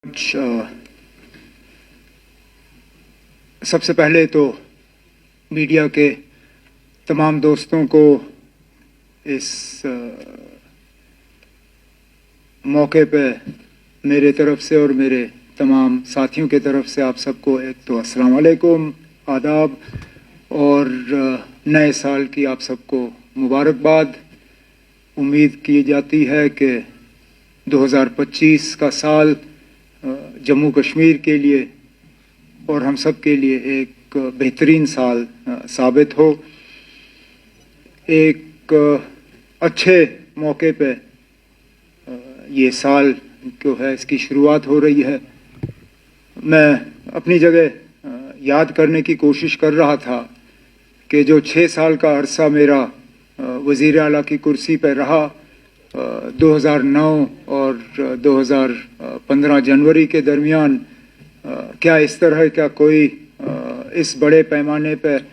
सबसे पहले तो मीडिया के तमाम दोस्तों को इस मौके पे मेरे तरफ से और मेरे तमाम साथियों के तरफ से आप सबको एक तो अस्सलाम वालेकुम, आदाब और नए साल की आप सबको मुबारकबाद। उम्मीद की जाती है कि 2025 का साल जम्मू कश्मीर के लिए और हम सब के लिए एक बेहतरीन साल साबित हो। एक अच्छे मौके पे ये साल जो है इसकी शुरुआत हो रही है। मैं अपनी जगह याद करने की कोशिश कर रहा था कि जो 6 साल का अरसा मेरा वज़ीर आला की कुर्सी पर रहा, 2009 और 2015 जनवरी के दरमियान क्या इस तरह का कोई इस बड़े पैमाने पर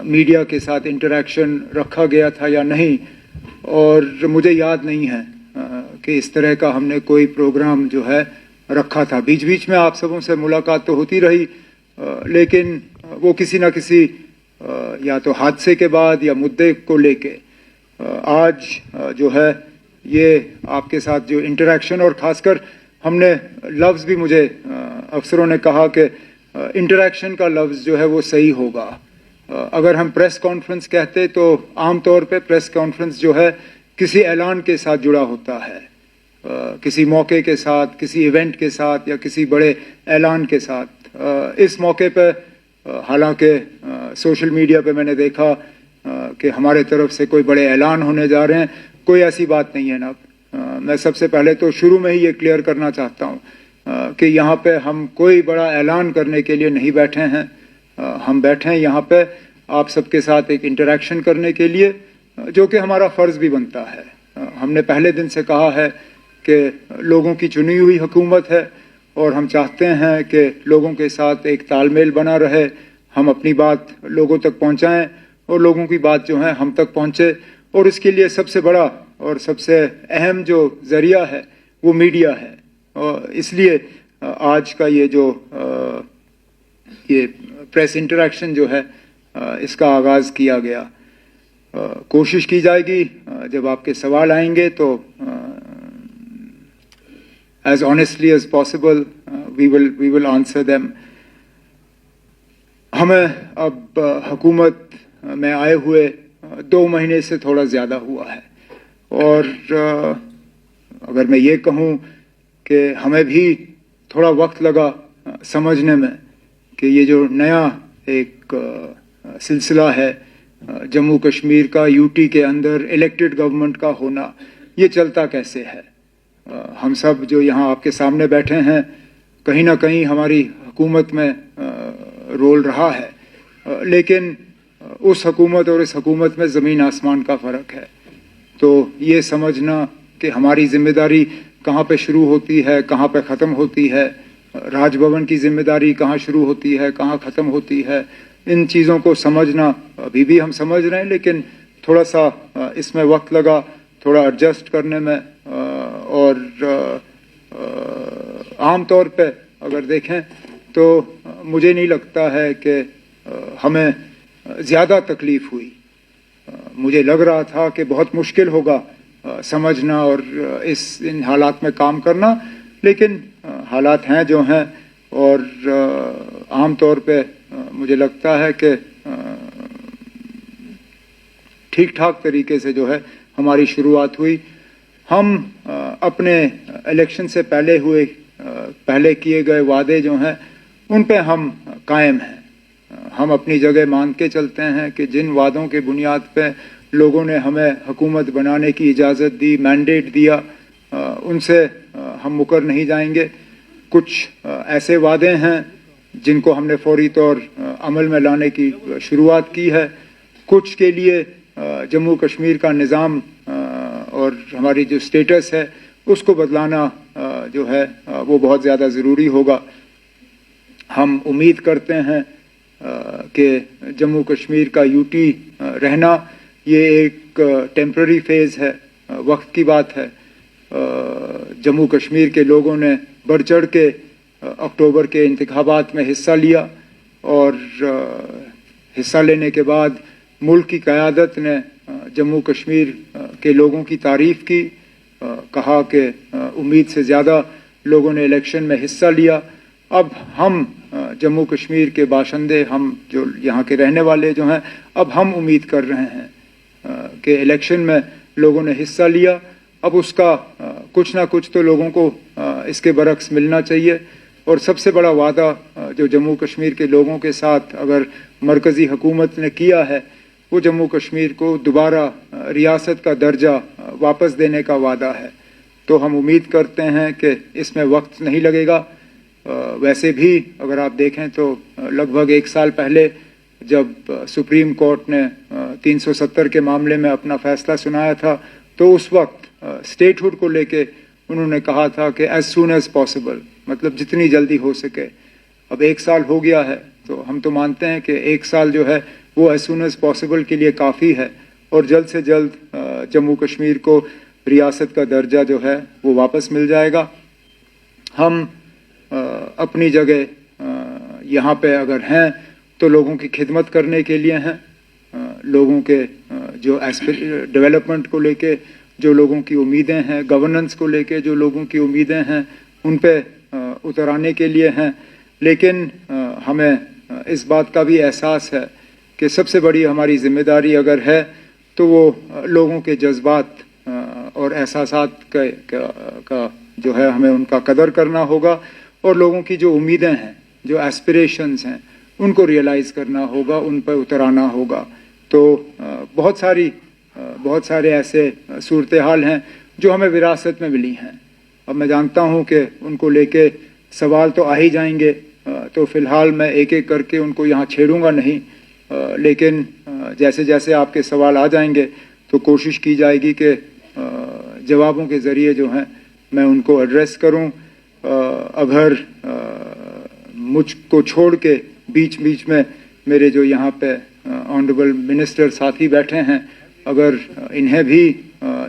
मीडिया के साथ इंटरेक्शन रखा गया था या नहीं, और मुझे याद नहीं है कि इस तरह का हमने कोई प्रोग्राम जो है रखा था। बीच बीच में आप सबों से मुलाकात तो होती रही, लेकिन वो किसी ना किसी या तो हादसे के बाद या मुद्दे को लेके आज जो है ये आपके साथ जो इंटरेक्शन, और ख़ासकर हमने लफ्ज़ भी मुझे अफसरों ने कहा कि इंटरेक्शन का लफ्ज़ जो है वो सही होगा। अगर हम प्रेस कॉन्फ्रेंस कहते तो आम तौर पे प्रेस कॉन्फ्रेंस जो है किसी ऐलान के साथ जुड़ा होता है, किसी मौके के साथ, किसी इवेंट के साथ या किसी बड़े ऐलान के साथ। इस मौके पे हालांकि सोशल मीडिया पे मैंने देखा कि हमारे तरफ से कोई बड़े ऐलान होने जा रहे हैं। कोई ऐसी बात नहीं है ना। मैं सबसे पहले तो शुरू में ही ये क्लियर करना चाहता हूँ कि यहाँ पे हम कोई बड़ा ऐलान करने के लिए नहीं बैठे हैं। हम बैठे हैं यहाँ पे आप सबके साथ एक इंटरेक्शन करने के लिए, जो कि हमारा फ़र्ज़ भी बनता है। हमने पहले दिन से कहा है कि लोगों की चुनी हुई हुकूमत है और हम चाहते हैं कि लोगों के साथ एक तालमेल बना रहे, हम अपनी बात लोगों तक पहुँचाएँ और लोगों की बात जो है हम तक पहुँचे। और इसके लिए सबसे बड़ा और सबसे अहम जो ज़रिया है वो मीडिया है, और इसलिए आज का ये जो ये प्रेस इंटरेक्शन जो है इसका आगाज़ किया गया। कोशिश की जाएगी जब आपके सवाल आएंगे तो as honestly as possible we will answer them। हमें अब हुकूमत में आए हुए 2 महीने से थोड़ा ज़्यादा हुआ है, और अगर मैं ये कहूँ कि हमें भी थोड़ा वक्त लगा समझने में कि ये जो नया एक सिलसिला है जम्मू कश्मीर का, यूटी के अंदर इलेक्टेड गवर्नमेंट का होना, ये चलता कैसे है। हम सब जो यहाँ आपके सामने बैठे हैं, कहीं ना कहीं हमारी हुकूमत में रोल रहा है, लेकिन उस हुकूमत और इस हुकूमत में ज़मीन आसमान का फ़र्क है। तो ये समझना कि हमारी ज़िम्मेदारी कहाँ पे शुरू होती है, कहाँ पे ख़त्म होती है, राजभवन की ज़िम्मेदारी कहाँ शुरू होती है, कहाँ ख़त्म होती है, इन चीज़ों को समझना अभी भी हम समझ रहे हैं, लेकिन थोड़ा सा इसमें वक्त लगा, थोड़ा एडजस्ट करने में। और आम तौर पे अगर देखें तो मुझे नहीं लगता है कि हमें ज़्यादा तकलीफ़ हुई। मुझे लग रहा था कि बहुत मुश्किल होगा समझना और इन हालात में काम करना, लेकिन हालात हैं जो हैं, और आम तौर पे मुझे लगता है कि ठीक ठाक तरीके से जो है हमारी शुरुआत हुई। हम अपने इलेक्शन से पहले किए गए वादे जो हैं उन पे हम कायम हैं। हम अपनी जगह मान के चलते हैं कि जिन वादों के बुनियाद पे लोगों ने हमें हुकूमत बनाने की इजाज़त दी, मैंडेट दिया, उनसे हम मुकर नहीं जाएंगे। कुछ ऐसे वादे हैं जिनको हमने फौरी तौर अमल में लाने की शुरुआत की है। कुछ के लिए जम्मू कश्मीर का निज़ाम और हमारी जो स्टेटस है उसको बदलाना जो है वो बहुत ज़्यादा ज़रूरी होगा। हम उम्मीद करते हैं कि जम्मू कश्मीर का यूटी रहना ये एक टेम्पररी फेज़ है, वक्त की बात है। जम्मू कश्मीर के लोगों ने बढ़ चढ़ के अक्टूबर के इंतखाबात में हिस्सा लिया और हिस्सा लेने के बाद मुल्क की क़यादत ने जम्मू कश्मीर के लोगों की तारीफ की, कहा कि उम्मीद से ज़्यादा लोगों ने इलेक्शन में हिस्सा लिया। अब हम जम्मू कश्मीर के बाशिंदे, हम जो यहाँ के रहने वाले जो हैं, अब हम उम्मीद कर रहे हैं कि इलेक्शन में लोगों ने हिस्सा लिया, अब उसका कुछ ना कुछ तो लोगों को इसके बरक्स मिलना चाहिए। और सबसे बड़ा वादा जो जम्मू कश्मीर के लोगों के साथ अगर मरकज़ी हुकूमत ने किया है, वो जम्मू कश्मीर को दोबारा रियासत का दर्जा वापस देने का वादा है। तो हम उम्मीद करते हैं कि इसमें वक्त नहीं लगेगा। वैसे भी अगर आप देखें तो लगभग 1 साल पहले जब सुप्रीम कोर्ट ने 370 के मामले में अपना फैसला सुनाया था, तो उस वक्त स्टेटहुड को लेके उन्होंने कहा था कि एज सून एज पॉसिबल, मतलब जितनी जल्दी हो सके। अब 1 साल हो गया है, तो हम तो मानते हैं कि 1 साल जो है वो एज सून एज पॉसिबल के लिए काफ़ी है और जल्द से जल्द जम्मू कश्मीर को रियासत का दर्जा जो है वो वापस मिल जाएगा। हम अपनी जगह यहाँ पे अगर हैं तो लोगों की खिदमत करने के लिए हैं, लोगों के जो डेवलपमेंट को लेके जो लोगों की उम्मीदें हैं, गवर्नेंस को लेके जो लोगों की उम्मीदें हैं, उन पे उतर आने के लिए हैं। लेकिन हमें इस बात का भी एहसास है कि सबसे बड़ी हमारी जिम्मेदारी अगर है तो वो लोगों के जज्बात और एहसासात का जो है हमें उनका कदर करना होगा और लोगों की जो उम्मीदें हैं, जो एस्पिरेशंस हैं, उनको रियलाइज़ करना होगा, उन पर उतर आना होगा। तो बहुत सारे ऐसे सूरत हाल हैं जो हमें विरासत में मिली हैं। अब मैं जानता हूं कि उनको लेके सवाल तो आ ही जाएंगे, तो फिलहाल मैं एक एक करके उनको यहाँ छेड़ूंगा नहीं, लेकिन जैसे जैसे आपके सवाल आ जाएंगे तो कोशिश की जाएगी कि जवाबों के ज़रिए जो हैं मैं उनको एड्रेस करूं। अगर मुझको छोड़ के बीच बीच में मेरे जो यहाँ पे ऑनरेबल मिनिस्टर साथी बैठे हैं, अगर इन्हें भी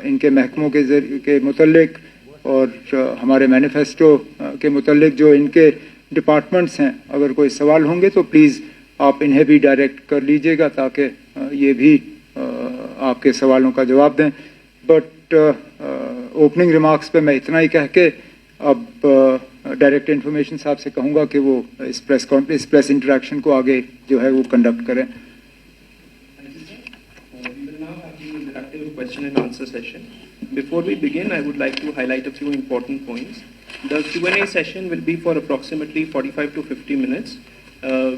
इनके महकमों के मुतल्लिक और हमारे मैनिफेस्टो के मुतल्लिक जो इनके डिपार्टमेंट्स हैं, अगर कोई सवाल होंगे तो प्लीज़ आप इन्हें भी डायरेक्ट कर लीजिएगा ताकि ये भी आपके सवालों का जवाब दें। बट ओपनिंग रिमार्क्स पे मैं इतना ही कह के अब डायरेक्ट इन्फॉर्मेशन साहब से कहूँगा कि वो इस प्रेस इंटरेक्शन को आगे जो है वो कंडक्ट करें। Question and answer session. Before we begin, I would like to highlight a few important points. The Q&A session will be for approximately 45 to 50 minutes.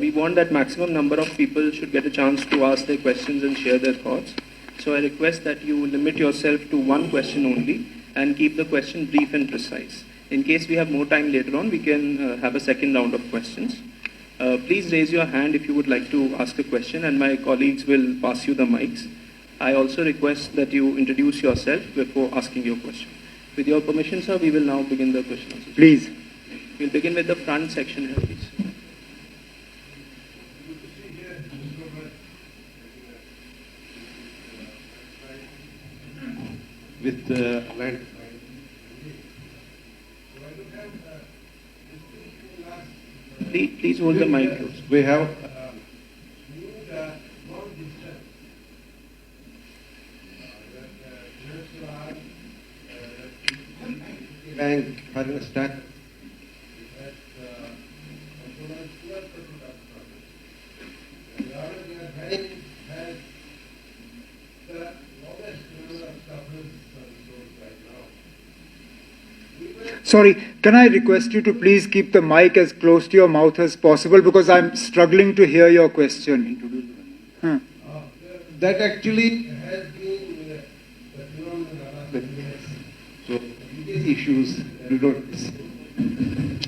We want that maximum number of people should get a chance to ask their questions and share their thoughts. So I request that you limit yourself to one question only and keep the question brief and precise. In case we have more time later on, we can have a second round of questions. Please raise your hand if you would like to ask a question and my colleagues will pass you the mics. I also request that you introduce yourself before asking your question. With your permission, sir, we will now begin the question answer. Please. We'll begin with the front section here, please. With land. Please hold the mic close. We have bank having a stack. Sorry, can I request you to please keep the mic as close to your mouth as possible because I'm struggling to hear your question. That actually has been so issues we don't.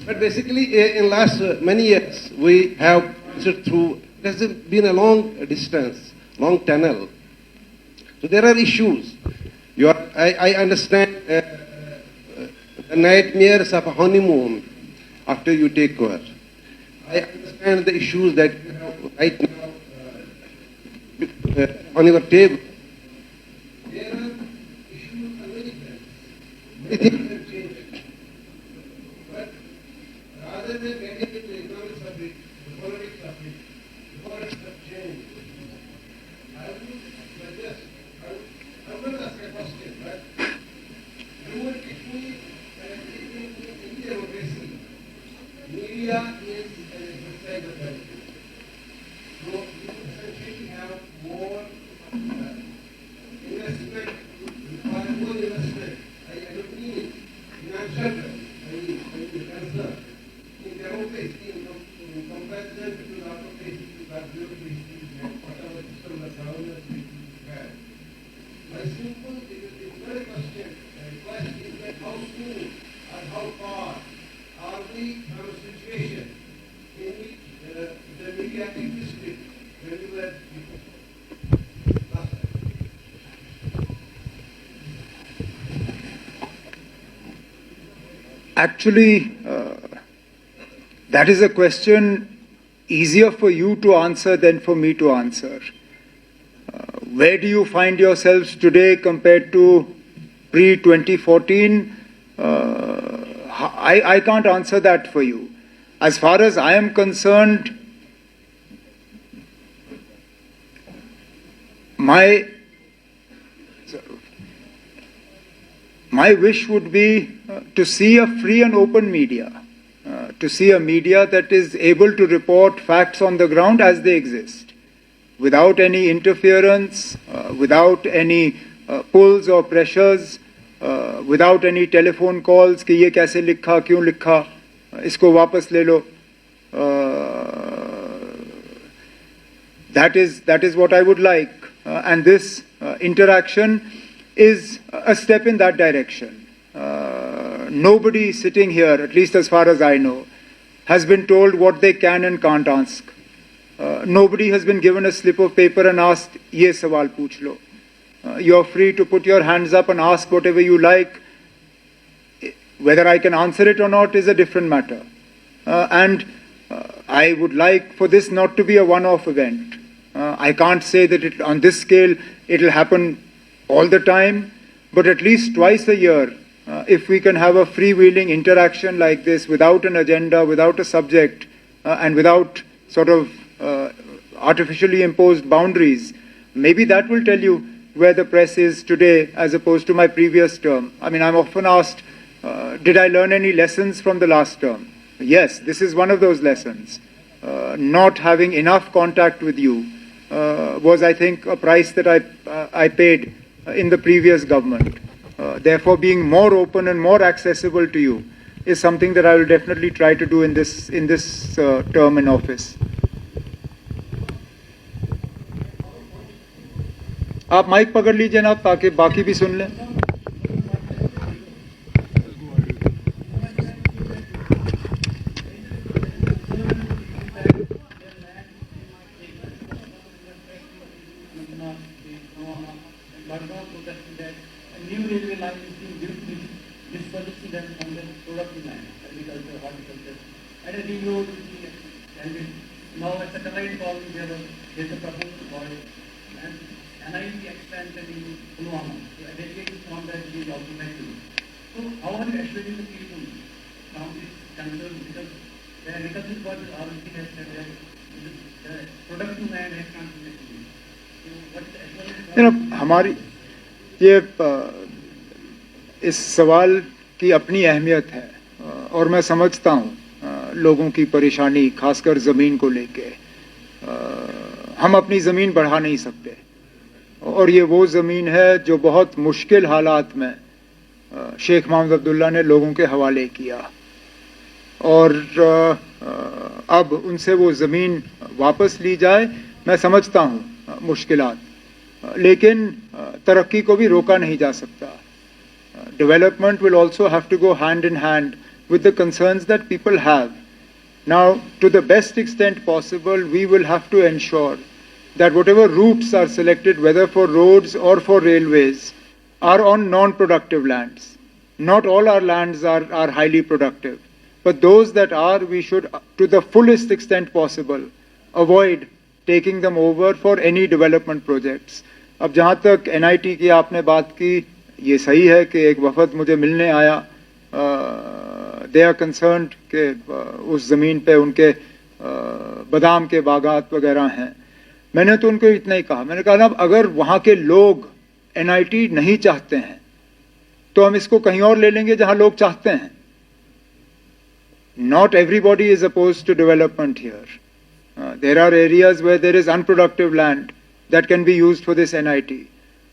But basically, in last many years, we have passed through. It has been a long distance, long tunnel. So there are issues. I understand the nightmares of a honeymoon after you take over. I understand the issues that you have right now on your table. There are issues Many things have changed. But rather than getting into economic subject, the politics subject, the words have changed. I would suggest, I would ask a question, but you would if we, in democracy, media is an exercise of politics. So you essentially have more investment, require more investment. I don't mean financial terms. I mean concern. In democracy, in comparison to the other places, to the bureaucracies and whatever system of governance we have. My simple, it's not a question. The question is that how soon or how far are we from a situation in which the media existed when we were last time? Actually, that is a question easier for you to answer than for me to answer. Where do you find yourselves today compared to pre-2014? I can't answer that for you. As far as I am concerned, my wish would be to see a free and open media, to see a media that is able to report facts on the ground as they exist, without any interference, without any pulls or pressures, without any telephone calls कि ये कैसे लिखा, क्यों लिखा, इसको वापस ले लो. That is what I would like, and this interaction is a step in that direction. Nobody sitting here, at least as far as I know, has been told what they can and can't ask. Nobody has been given a slip of paper and asked, ye sawal pooch lo. You're free to put your hands up and ask whatever you like. Whether I can answer it or not is a different matter. And I would like for this not to be a one-off event. I can't say that on this scale it will happen all the time, but at least twice a year, if we can have a freewheeling interaction like this without an agenda, without a subject, and without sort of artificially imposed boundaries, maybe that will tell you where the press is today as opposed to my previous term. I mean, I'm often asked, did I learn any lessons from the last term? Yes, this is one of those lessons. Not having enough contact with you was, I think, a price that I paid in the previous government. Therefore, being more open and more accessible to you is something that I will definitely try to do in this term in office. आप mic पकड़ लीजिए ना ताकि बाकी भी सुन लें. Now at the current call, there is a proposal for it. NIT expansion in Pulwama. So a delegate is from that is also mentioned. So how are you assuring the people from this concern? Because the agricultural board already has said that the productive land has contributed. So what is the assurance? हमारी ये इस सवाल की अपनी अहमियत है और मैं समझता हूँ लोगों की परेशानी, खासकर ज़मीन को लेके. हम अपनी ज़मीन बढ़ा नहीं सकते और ये वो ज़मीन है जो बहुत मुश्किल हालात में शेख मोहम्मद अब्दुल्ला ने लोगों के हवाले किया और अब उनसे वो ज़मीन वापस ली जाए. मैं समझता हूँ मुश्किलात, लेकिन तरक्की को भी रोका नहीं जा सकता. Development will also have to go hand in hand with the concerns that people have. Now, to the best extent possible, we will have to ensure that whatever routes are selected, whether for roads or for railways, are on non-productive lands. Not all our lands are highly productive, but those that are, we should, to the fullest extent possible, avoid taking them over for any development projects. अब जहाँ तक NIT की आपने बात की, ये सही है कि एक वफद मुझे मिलने आया दे आर कंसर्न्ड कि उस ज़मीन पे उनके बादाम के बागात वगैरह हैं। मैंने तो उनको इतना ही कहा, मैंने कहा ना अगर वहाँ के लोग एनआईटी नहीं चाहते हैं तो हम इसको कहीं और ले लेंगे जहाँ लोग चाहते हैं। Not everybody is opposed to development here. There are areas where there is unproductive land that can be used for this NIT.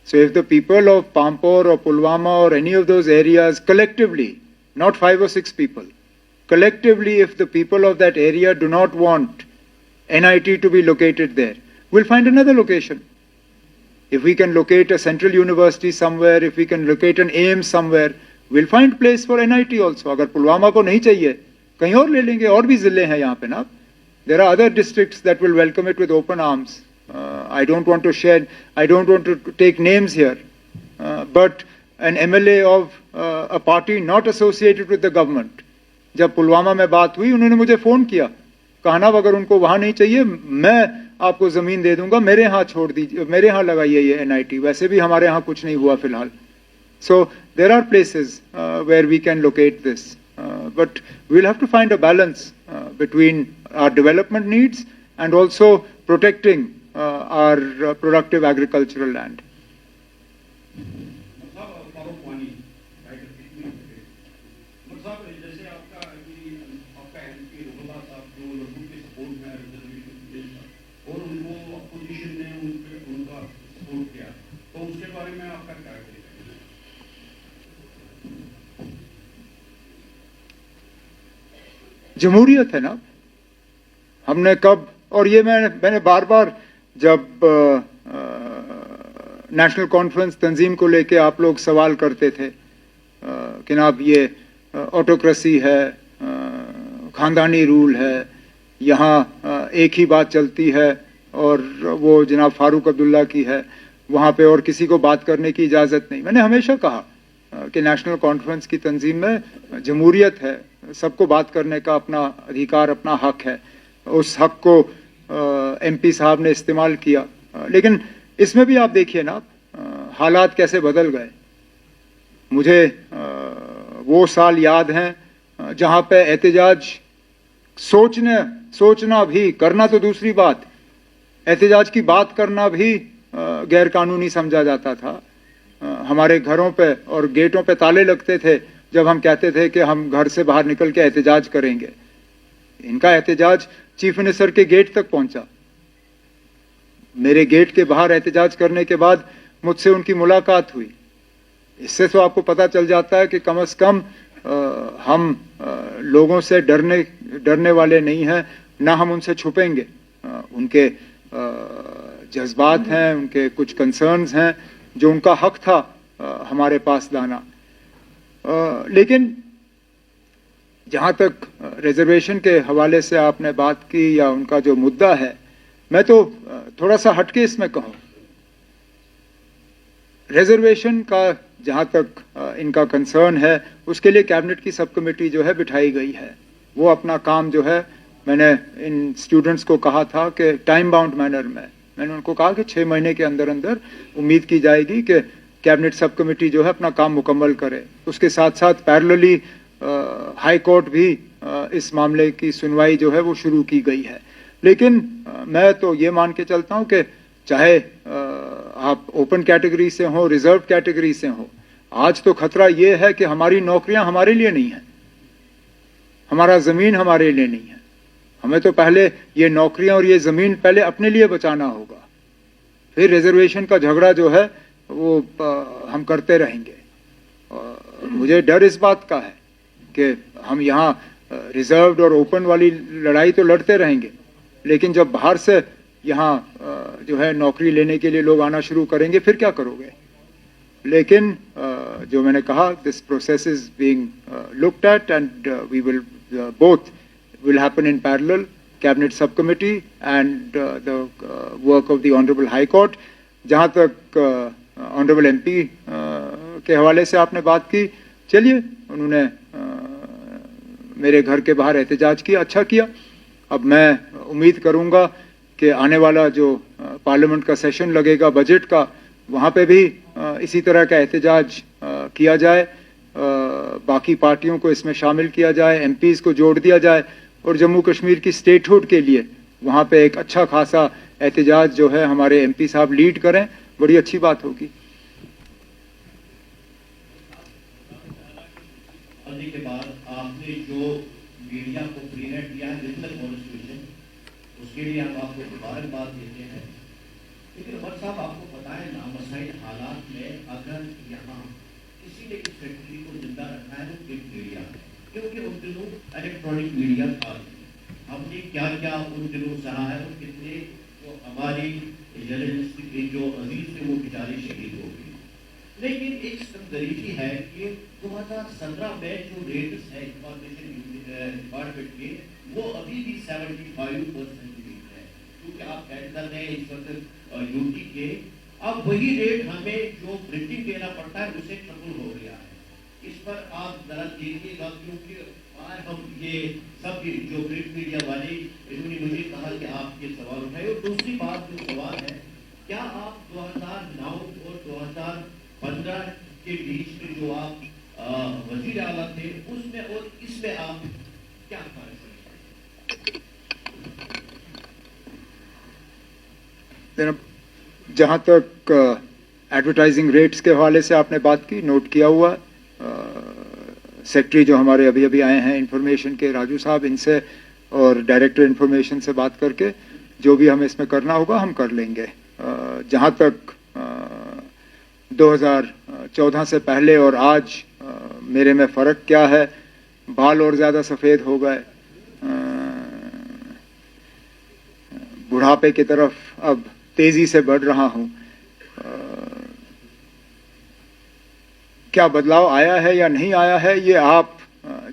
So if the people of Pampore or Pulwama or any of those areas collectively, not 5 or 6 people, collectively if the people of that area do not want NIT to be located there, we'll find another location. If we can locate a central university somewhere, if we can locate an AIIMS somewhere, we'll find place for NIT also. अगर पुलवामा को नहीं चाहिए कहीं और ले लेंगे, और भी जिले हैं यहाँ पे ना. There are other districts that will welcome it with open arms. I don't want to share, I don't want to take names here, but an MLA of a party not associated with the government, जब पुलवामा में बात हुई उन्होंने मुझे phone किया, कहा अगर उनको वहां नहीं चाहिए मैं आपको जमीन दे दूंगा, मेरे यहाँ छोड़ दीजिए, मेरे यहाँ लगाइए ये NIT. वैसे भी हमारे यहाँ कुछ नहीं हुआ फिलहाल. So there are places where we can locate this. But we'll have to find a balance between our development needs and also protecting our productive agricultural land. जमहूरियत है ना, हमने कब, और ये मैंने बार बार जब नेशनल कॉन्फ्रेंस तंजीम को लेके आप लोग सवाल करते थे कि जनाब ये ऑटोक्रेसी है, खानदानी रूल है, यहाँ एक ही बात चलती है और वो जनाब फारूक अब्दुल्ला की है, वहाँ पे और किसी को बात करने की इजाज़त नहीं. मैंने हमेशा कहा कि नेशनल कॉन्फ्रेंस की तंजीम में जमहूरियत है, सबको बात करने का अपना अधिकार, अपना हक है. उस हक को MP साहब ने इस्तेमाल किया. लेकिन इसमें भी आप देखिए ना हालात कैसे बदल गए. मुझे वो साल याद हैं जहां पे एहतजाज सोचना भी, करना तो दूसरी बात, एहतजाज की बात करना भी गैर कानूनी समझा जाता था. हमारे घरों पे और गेटों पे ताले लगते थे जब हम कहते थे कि हम घर से बाहर निकल के एहतजाज करेंगे. इनका एहतजाज चीफ मिनिस्टर के गेट तक पहुंचा. मेरे गेट के बाहर एहतजाज करने के बाद मुझसे उनकी मुलाकात हुई. इससे तो आपको पता चल जाता है कि कम से कम हम लोगों से डरने वाले नहीं हैं, ना हम उनसे छुपेंगे. उनके जज्बात हैं, उनके कुछ कंसर्न्स हैं जो उनका हक था हमारे पास लाना. लेकिन जहां तक रिजर्वेशन के हवाले से आपने बात की या उनका जो मुद्दा है, मैं तो थोड़ा सा हटके इसमें कहूं. रिजर्वेशन का जहां तक इनका कंसर्न है, उसके लिए कैबिनेट की सब कमेटी जो है बिठाई गई है. वो अपना काम जो है, मैंने इन स्टूडेंट्स को कहा था कि टाइम बाउंड मैनर में, मैंने उनको कहा कि 6 महीने के अंदर अंदर उम्मीद की जाएगी कि कैबिनेट सब कमेटी जो है अपना काम मुकम्मल करे. उसके साथ साथ पैरेलली हाई कोर्ट भी इस मामले की सुनवाई जो है वो शुरू की गई है. लेकिन मैं तो ये मान के चलता हूं कि चाहे आप ओपन कैटेगरी से हो, रिजर्व कैटेगरी से हो, आज तो खतरा ये है कि हमारी नौकरियां हमारे लिए नहीं है, हमारा जमीन हमारे लिए नहीं है. हमें तो पहले ये नौकरियां और ये जमीन पहले अपने लिए बचाना होगा, फिर रिजर्वेशन का झगड़ा जो है वो हम करते रहेंगे. मुझे डर इस बात का है कि हम यहाँ रिजर्व्ड और ओपन वाली लड़ाई तो लड़ते रहेंगे, लेकिन जब बाहर से यहाँ जो है नौकरी लेने के लिए लोग आना शुरू करेंगे, फिर क्या करोगे. लेकिन जो मैंने कहा, this process is being looked at and we will both will happen in parallel, cabinet subcommittee and the work of the honorable high court. जहाँ तक honorable MP के हवाले से आपने बात की, चलिए उन्होंने मेरे घर के बाहर एहतजाज किया, अच्छा किया. अब मैं उम्मीद करूंगा कि आने वाला जो पार्लियामेंट का सेशन लगेगा बजट का, वहाँ पे भी इसी तरह का एहतजाज किया जाए. बाकी पार्टियों को इसमें शामिल किया जाए, एमपीज को जोड़ दिया जाए और जम्मू कश्मीर की स्टेटहुड के लिए वहाँ पे एक अच्छा खासा एहतजाज जो है हमारे एमपी साहब लीड करें, बड़ी अच्छी बात होगी। के बाद आपने जो मीडिया को प्रीनेट दिया है रीजनल कॉन्स्टिट्यूशन, उसके लिए हम आपको मुबारकबाद देते हैं। लेकिन उमर साहब, आपको पता है नामसाइल हालात में अगर यहाँ किसी ने इस फैक्ट्री को जिंदा रखा है तो प्रिंट मीडिया, क्योंकि उन दिनों इलेक्ट्रॉनिक मीडिया था। हमने क्या क्या उन दिनों सहा है और कितने जो हमारी जर्नलिस्ट के जो अजीज थे वो बेचारे शहीद हो गए। लेकिन एक संदर्जी है कि 2017 में जो रेट्स है इंफॉर्मेशन डिपार्टमेंट के, वो अभी भी 75% है, क्योंकि आप ऐड कर रहे हैं इस वक्त यूटी के। अब वही रेट हमें जो प्रिंटिंग देना पड़ता है उसे ट्रिपल हो गया है। इस पर आप जरा देखिएगा, क्योंकि आज हम ये सब जो प्रिंट मीडिया वाले इन्होंने मुझे कहा कि आप ये सवाल उठाए। और दूसरी बात जो सवाल है, क्या आप 2009 और 2015 के बीच में जो आप वजीर आला थे उसमें और इसमें आप क्या कार्य करें? जहाँ तक एडवर्टाइजिंग रेट्स के हवाले से आपने बात की, नोट किया हुआ, सेक्रेटरी जो हमारे अभी अभी आए हैं इंफॉर्मेशन के, राजू साहब, इनसे और डायरेक्टर इंफॉर्मेशन से बात करके जो भी हमें इसमें करना होगा हम कर लेंगे। जहाँ तक 2014 से पहले और आज मेरे में फ़र्क क्या है, बाल और ज़्यादा सफ़ेद हो गए, बुढ़ापे की तरफ अब तेज़ी से बढ़ रहा हूँ। क्या बदलाव आया है या नहीं आया है, ये आप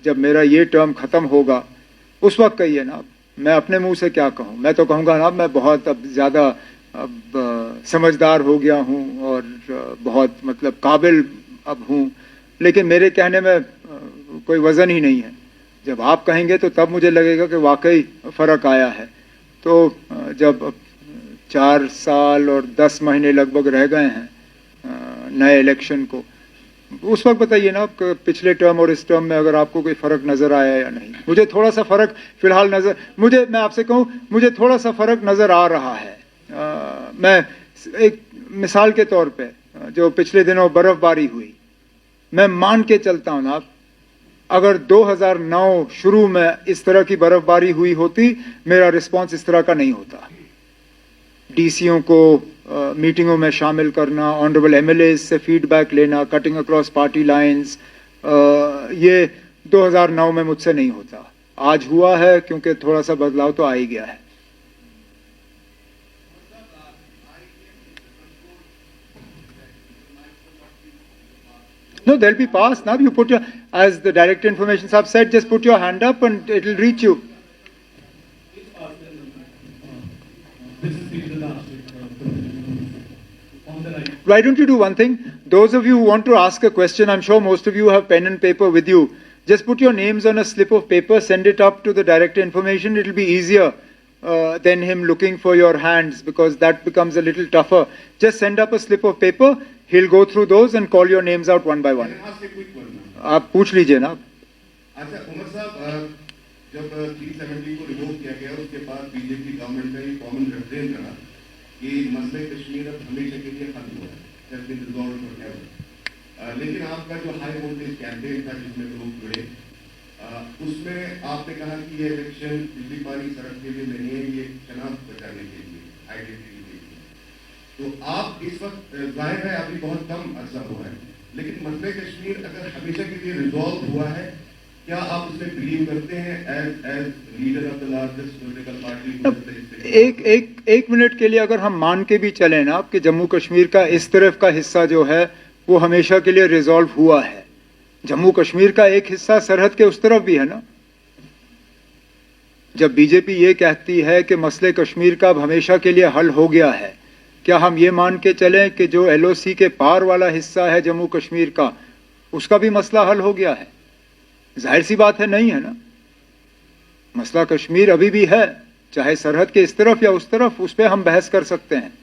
जब मेरा ये टर्म ख़त्म होगा उस वक्त कहिए ना। मैं अपने मुंह से क्या कहूँ, मैं तो कहूँगा ना मैं बहुत अब ज़्यादा समझदार हो गया हूँ और बहुत मतलब काबिल अब हूँ, लेकिन मेरे कहने में कोई वज़न ही नहीं है। जब आप कहेंगे तो तब मुझे लगेगा कि वाकई फ़र्क आया है। तो जब 4 साल और 10 महीने लगभग रह गए हैं नए इलेक्शन को, उस वक्त बताइए ना पिछले टर्म और इस टर्म में अगर आपको कोई फ़र्क नज़र आया या नहीं। मुझे थोड़ा सा फ़र्क फ़िलहाल मैं आपसे कहूँ, मुझे थोड़ा सा फ़र्क नज़र आ रहा है। मैं एक मिसाल के तौर पे जो पिछले दिनों बर्फ़बारी हुई, मैं मान के चलता हूँ ना, अगर 2009 शुरू में इस तरह की बर्फ़बारी हुई होती, मेरा रिस्पॉन्स इस तरह का नहीं होता। डीसीओं को मीटिंगों में शामिल करना, ऑनरेबल एमएलए से फीडबैक लेना, कटिंग अक्रॉस पार्टी लाइंस, ये 2009 में मुझसे नहीं होता। आज हुआ है क्योंकि थोड़ा सा बदलाव तो आ ही गया है। No, they'll be passed now. You put your, as the Director Information Sahab said, just put your hand up and it will reach you. Why don't you do one thing? Those of you who want to ask a question, I'm sure most of you have pen and paper with you. Just put your names on a slip of paper, send it up to the Director Information. It will be easier than him looking for your hands, because that becomes a little tougher. Just send up a slip of paper. He'll go through those and call your names out one by one. आप पूछ लीजिए ना। अच्छा उमर साहब, जब 370 को revoke किया गया उसके बाद बीजेपी गवर्नमेंट का ये कॉमन रेफरेंस रहा कि मसले कश्मीर अब हमेशा के लिए खत्म हुआ है, लेकिन आपका जो हाई वोल्टेज कैंपेन था जिसमें लोग जुड़े, उसमें आपने कहा कि ये इलेक्शन बिजली पानी सड़क के लिए नहीं है, ये शनाख्त बचाने के लिए, आइडेंटिटी के लिए। तो आप इस वक्त जाहिर है अभी बहुत कम अर्सा हुआ है, लेकिन मसले कश्मीर अगर हमेशा के लिए रिजॉल्व हुआ है, क्या आप उसमें बिलीव करते हैं as leader of the largest political party? एक मिनट के लिए अगर हम मान के भी चले ना कि जम्मू कश्मीर का इस तरफ का हिस्सा जो है वो हमेशा के लिए रिजॉल्व हुआ है, जम्मू कश्मीर का एक हिस्सा सरहद के उस तरफ भी है ना। जब बीजेपी ये कहती है कि मसले कश्मीर का अब हमेशा के लिए हल हो गया है, क्या हम ये मान के चलें कि जो एलओसी के पार वाला हिस्सा है जम्मू कश्मीर का, उसका भी मसला हल हो गया है? जाहिर सी बात है नहीं है ना। मसला कश्मीर अभी भी है, चाहे सरहद के इस तरफ या उस तरफ, उस पर हम बहस कर सकते हैं,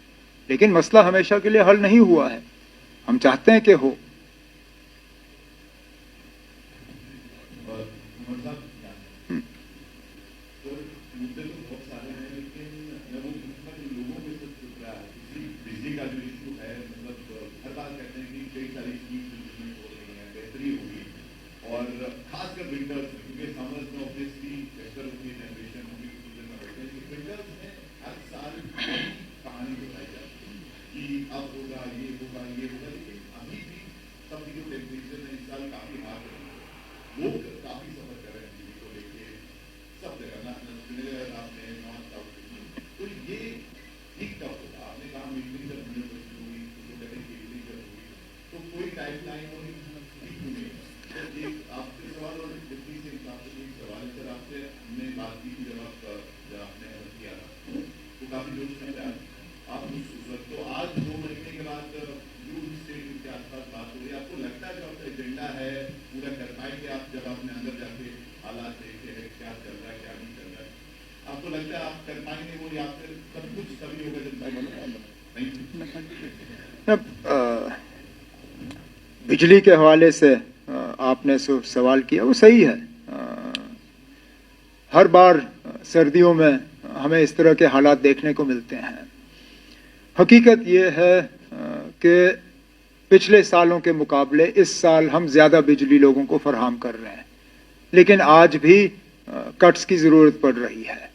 लेकिन मसला हमेशा के लिए हल नहीं हुआ है। हम चाहते हैं कि हो। मुद्दे तो बहुत सारे हैं, लेकिन मैं वो पूछना कि लोगों में सब चुप रहा है। बिजली का जो इशू है, मतलब हर बार कहते हैं कि कई सारी स्कीम्स इम्प्लीमेंट हो रही हैं, बेहतरी होगी, और खासकर विंटर्स में, क्योंकि समर्स में ऑब्वियसली बेहतर होती है जनरेशन, होगी विंटर्स में हर साल कहानी बताई जाती है कि अब होगा, ये होगा, ये होगा, लेकिन अभी भी सब जो टेम्परेचर है इस साल काफी हार्ड है, लोग काफी सफर कर रहे हैं बिजली को लेके सब जगह, ना श्रीनगर आपने नॉर्थ साउथ, तो ये ठीक कब होगा? आपने कहा मीटिंग जब होनी होगी, तो कहते मीटिंग जब होगी, तो कोई टाइमलाइन होगी, ठीक नहीं है। एक आपसे सवाल और डिप्टी से आपसे एक सवाल है सर, आपसे हमने बात की थी जब आपने किया था, तो काफी जोश में था आप उस वक्त, तो आज 2 महीने के बाद यूथ स्टेट के आसपास बात हो रही है, आपको लगता है जो आपका एजेंडा है पूरा कर पाएंगे आप? जब आपने अंदर जाके हालात देखे हैं, क्या चल रहा है, क्या नहीं चल रहा है, आपको लगता है आप कर पाएंगे वो, या फिर सब कुछ तभी होगा जब नहीं? बिजली के हवाले से आपने सवाल किया, वो सही है। हर बार सर्दियों में हमें इस तरह के हालात देखने को मिलते हैं। हकीकत ये है कि पिछले सालों के मुकाबले इस साल हम ज़्यादा बिजली लोगों को फराहम कर रहे हैं, लेकिन आज भी कट्स की ज़रूरत पड़ रही है।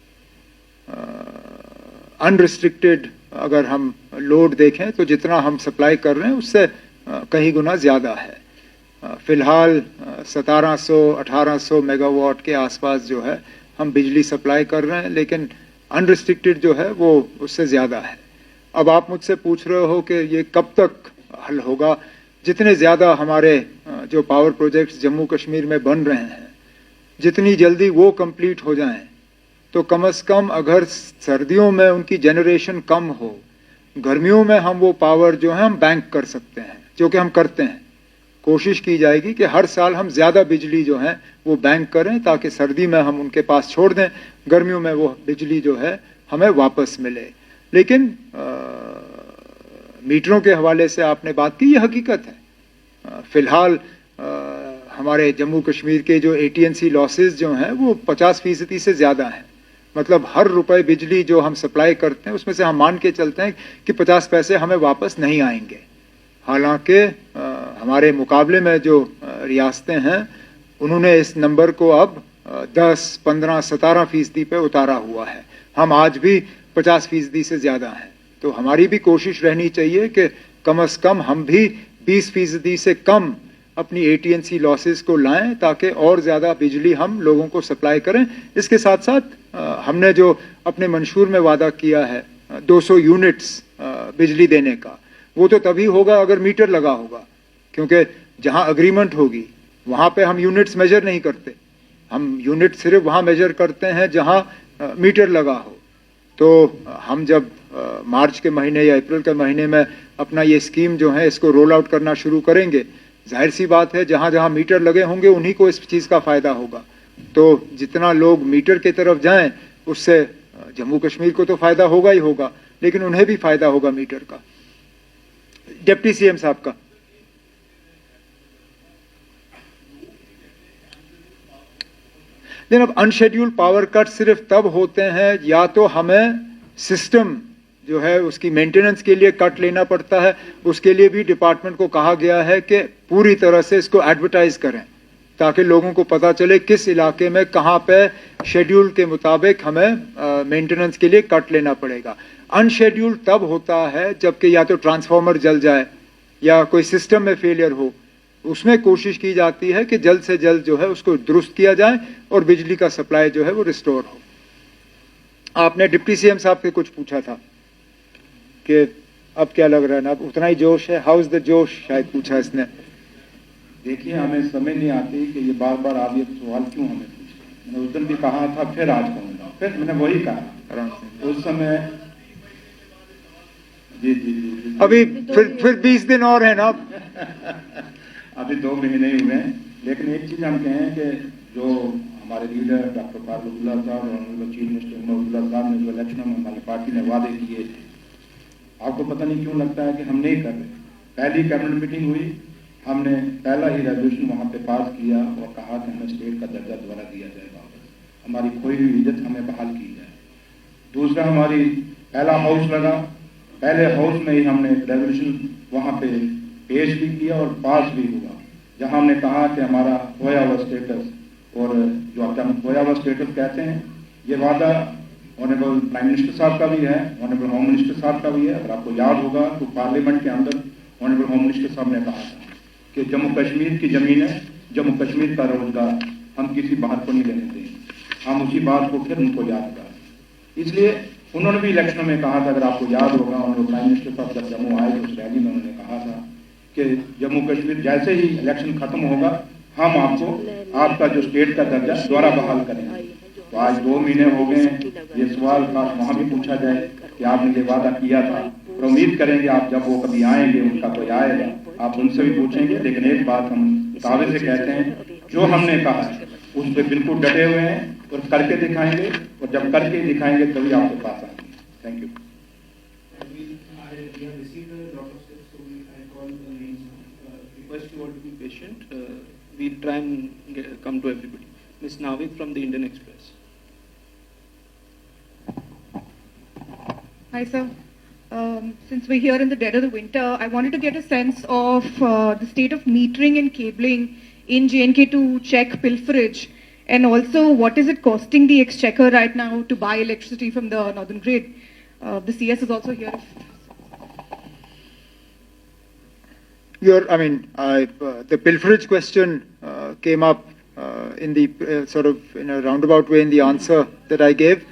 अनरिस्ट्रिक्टेड अगर हम लोड देखें तो जितना हम सप्लाई कर रहे हैं उससे कहीं गुना ज़्यादा है। फ़िलहाल 1700-1800 मेगावाट के आसपास जो है हम बिजली सप्लाई कर रहे हैं, लेकिन अनरिस्ट्रिक्टेड जो है वो उससे ज़्यादा है। अब आप मुझसे पूछ रहे हो कि ये कब तक हल होगा। जितने ज़्यादा हमारे जो पावर प्रोजेक्ट्स जम्मू कश्मीर में बन रहे हैं, जितनी जल्दी वो कंप्लीट हो जाएं, तो कम से कम अगर सर्दियों में उनकी जनरेशन कम हो, गर्मियों में हम वो पावर जो है हम बैंक कर सकते हैं, जो कि हम करते हैं। कोशिश की जाएगी कि हर साल हम ज़्यादा बिजली जो है वो बैंक करें, ताकि सर्दी में हम उनके पास छोड़ दें, गर्मियों में वो बिजली जो है हमें वापस मिले। लेकिन मीटरों के हवाले से आपने बात की, ये हकीकत है। फ़िलहाल हमारे जम्मू कश्मीर के जो AT&C लॉसेस जो हैं वो 50% से ज़्यादा हैं। मतलब हर रुपए बिजली जो हम सप्लाई करते हैं उसमें से हम मान के चलते हैं कि 50 पैसे हमें वापस नहीं आएंगे। हालांकि हमारे मुकाबले में जो रियासतें हैं उन्होंने इस नंबर को अब 10, 15, 17% पे उतारा हुआ है। हम आज भी 50% से ज़्यादा हैं। तो हमारी भी कोशिश रहनी चाहिए कि कम से कम हम भी 20% से कम अपनी AT&C लॉसेस को लाएं, ताकि और ज़्यादा बिजली हम लोगों को सप्लाई करें। इसके साथ साथ हमने जो अपने मंशूर में वादा किया है 200 यूनिट्स बिजली देने का, वो तो तभी होगा अगर मीटर लगा होगा, क्योंकि जहां एग्रीमेंट होगी वहां पे हम यूनिट्स मेजर नहीं करते। हम यूनिट सिर्फ वहां मेजर करते हैं जहां मीटर लगा हो। तो हम जब मार्च के महीने या अप्रैल के महीने में अपना ये स्कीम जो है इसको रोल आउट करना शुरू करेंगे, जाहिर सी बात है जहां जहां मीटर लगे होंगे उन्हीं को इस चीज़ का फ़ायदा होगा। तो जितना लोग मीटर की तरफ जाएं उससे जम्मू कश्मीर को तो फ़ायदा होगा ही होगा, लेकिन उन्हें भी फ़ायदा होगा मीटर का। डिप्टी CM साहब का लेकिन अब अनशेड्यूल्ड पावर कट सिर्फ तब होते हैं या तो हमें सिस्टम जो है उसकी मेंटेनेंस के लिए कट लेना पड़ता है। उसके लिए भी डिपार्टमेंट को कहा गया है कि पूरी तरह से इसको एडवर्टाइज करें, ताकि लोगों को पता चले किस इलाके में कहाँ पे शेड्यूल के मुताबिक हमें मेंटेनेंस के लिए कट लेना पड़ेगा। अनशेड्यूल्ड तब होता है जबकि या तो ट्रांसफार्मर जल जाए या कोई सिस्टम में फेलियर हो। उसमें कोशिश की जाती है कि जल्द से जल्द जो है उसको दुरुस्त किया जाए और बिजली का सप्लाई जो है वो रिस्टोर हो। आपने डिप्टी CM साहब से कुछ पूछा था कि अब क्या लग रहा है ना, अब उतना ही जोश है। हाउ इज द जोश, शायद पूछा इसने। देखिए, हमें समझ नहीं आती कि ये बार बार आप ये सवाल क्यों हमें पूछते हैं। मैंने उस दिन भी कहा था, फिर आज कहूँगा, फिर मैंने वही कहा उस समय। जी जी जी, अभी फिर 20 दिन और है ना। अभी 2 महीने ही हुए हैं। लेकिन एक चीज़ हम कहें कि जो हमारे लीडर डॉक्टर फारूक अब्दुल्ला साहब और चीफ मिनिस्टर उमर अब्दुल्ला साहब ने जो इलेक्शन में हमारी पार्टी ने वादे किए थे, आपको पता नहीं क्यों लगता है कि हम नहीं कर रहे। पहली कैबिनेट मीटिंग हुई, हमने पहला ही रेजोल्यूशन वहाँ पे पास किया और कहा कि हमें स्टेट का दर्जा दोबारा दिया जाए, वापस हमारी खोई हुई इज्जत हमें बहाल की जाए। दूसरा हमारी पहला हाउस लगा, पहले हाउस में ही हमने रेजोल्यूशन वहाँ पे पेश भी किया और पास भी हुआ, जहाँ हमने कहा कि हमारा खोया हुआ स्टेटस, और जो हम खोया हुआ स्टेटस कहते हैं, ये वादा ऑनरेबल प्राइम मिनिस्टर साहब का भी है, ऑनरेबल होम मिनिस्टर साहब का भी है। अगर आपको याद होगा तो पार्लियामेंट के अंदर ऑनरेबल होम मिनिस्टर साहब ने कहा था कि जम्मू कश्मीर की जमीन है, जम्मू कश्मीर का रोजगार हम किसी बाहर को नहीं लेने देंगे। हम उसी बात को फिर उनको याद करें, इसलिए उन्होंने भी इलेक्शन में कहा था, अगर आपको याद होगा, ऑनरेबल प्राइम मिनिस्टर साहब जब जम्मू आए तो उस रैली में उन्होंने कहा था कि जम्मू कश्मीर जैसे ही इलेक्शन खत्म होगा हम आपको आपका जो स्टेट का दर्जा दोबारा बहाल करेंगे। तो आज 2 महीने हो गए हैं, ये सवाल काश वहाँ भी पूछा जाए कि आपने ये वादा किया था, और उम्मीद करेंगे आप जब वो कभी आएंगे, उनका कोई आएगा, आप उनसे भी पूछेंगे। लेकिन एक बात हम दावे से कहते हैं, जो हमने कहा है उस पर बिल्कुल डटे हुए हैं और करके दिखाएंगे, और जब करके दिखाएंगे तभी आपके पास आएंगे। Thank you. Request you all to be patient. We'll try and come to everybody. Ms. Navik from the Indian Express. Hi, sir. Since we're here in the dead of the winter, I wanted to get a sense of the state of metering and cabling in J&K to check pilferage, and also what is it costing the exchequer right now to buy electricity from the Northern Grid. The CS is also here. The pilferage question came up in the sort of in a roundabout way in the answer that I gave.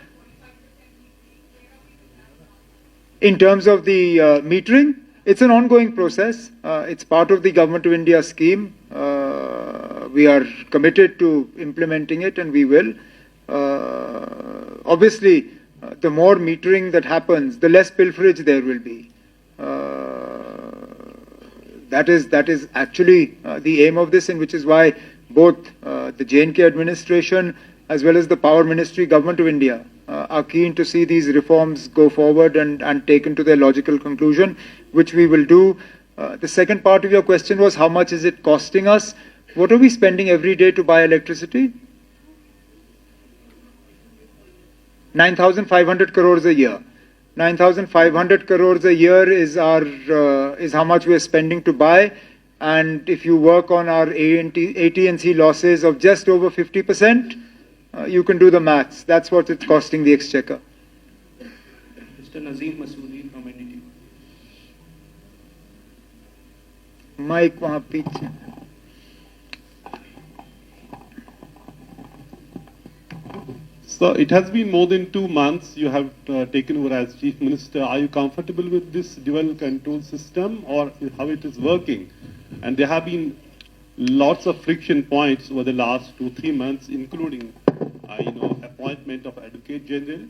In terms of the metering, it's an ongoing process. It's part of the Government of India scheme. We are committed to implementing it, and we will. Obviously, the more metering that happens, the less pilferage there will be. That is actually the aim of this, and which is why both the J&K administration as well as the Power Ministry, Government of India, are keen to see these reforms go forward and taken to their logical conclusion, which we will do. The second part of your question was, how much is it costing us? What are we spending every day to buy electricity? 9,500 crores a year. 9,500 crores a year is how much we are spending to buy. And if you work on our AT&C losses of just over 50%, you can do the maths. That's what it's costing the exchequer. Mr. Nazim Masoodi from NDTV. Mike, वहाँ पीछे. So it has been more than 2 months you have taken over as Chief Minister. Are you comfortable with this dual control system, or how it is working? And there have been lots of friction points over the last 2-3 months, including appointment of Advocate General,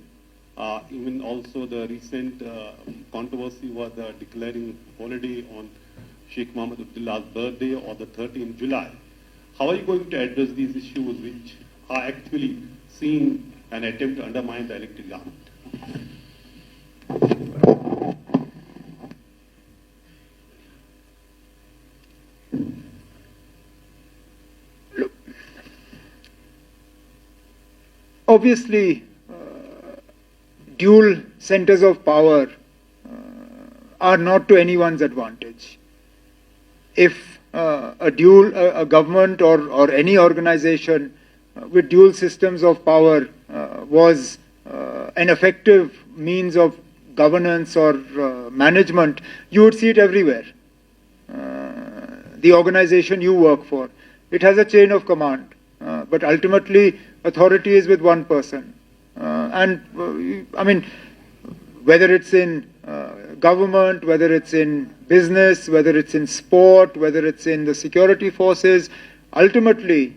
even also the recent controversy was declaring holiday on Sheikh Mohammed Abdullah's birthday or the 13th July. How are you going to address these issues which are actually seen an attempt to undermine the elected government? Look, obviously, dual centers of power are not to anyone's advantage. If a government or any organization with dual systems of power was an effective means of governance or management, you would see it everywhere. The organization you work for, it has a chain of command, but ultimately authority is with one person. Whether it's in government, whether it's in business, whether it's in sport, whether it's in the security forces, ultimately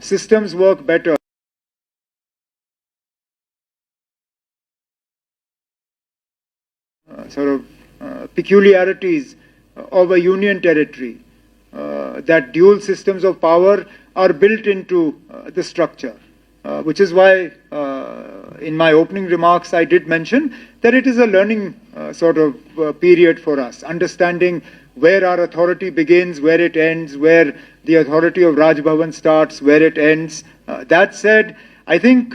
systems work better peculiarities of a union territory, that dual systems of power are built into the structure, which is why in my opening remarks I did mention that it is a learning period for us, understanding where our authority begins, where it ends, where the authority of Raj Bhavan starts, where it ends. That said, I think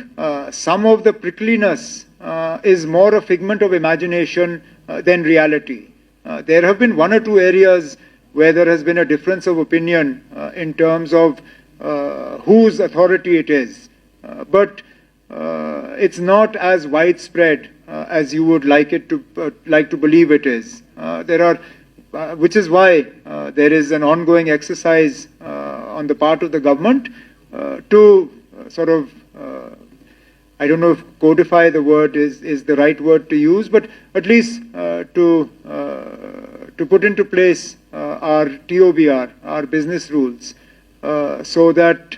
some of the prickliness is more a figment of imagination than reality. There have been one or two areas where there has been a difference of opinion in terms of whose authority it is. But it's not as widespread as you would like to believe it is. Which is why there is an ongoing exercise on the part of the government to sort of, I don't know if codify the word is the right word to use, but at least to put into place our TOBR, our business rules, so that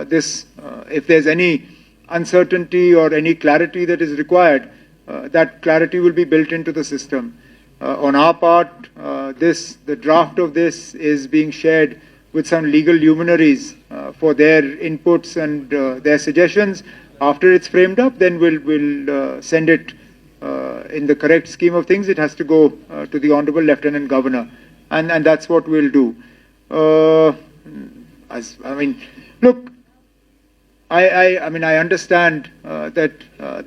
if there's any uncertainty or any clarity that is required, that clarity will be built into the system. On our part, the draft of this is being shared with some legal luminaries for their inputs and their suggestions. After it's framed up, then we'll send it in the correct scheme of things. It has to go to the Honorable Lieutenant Governor, and that's what we'll do. Look, I understand that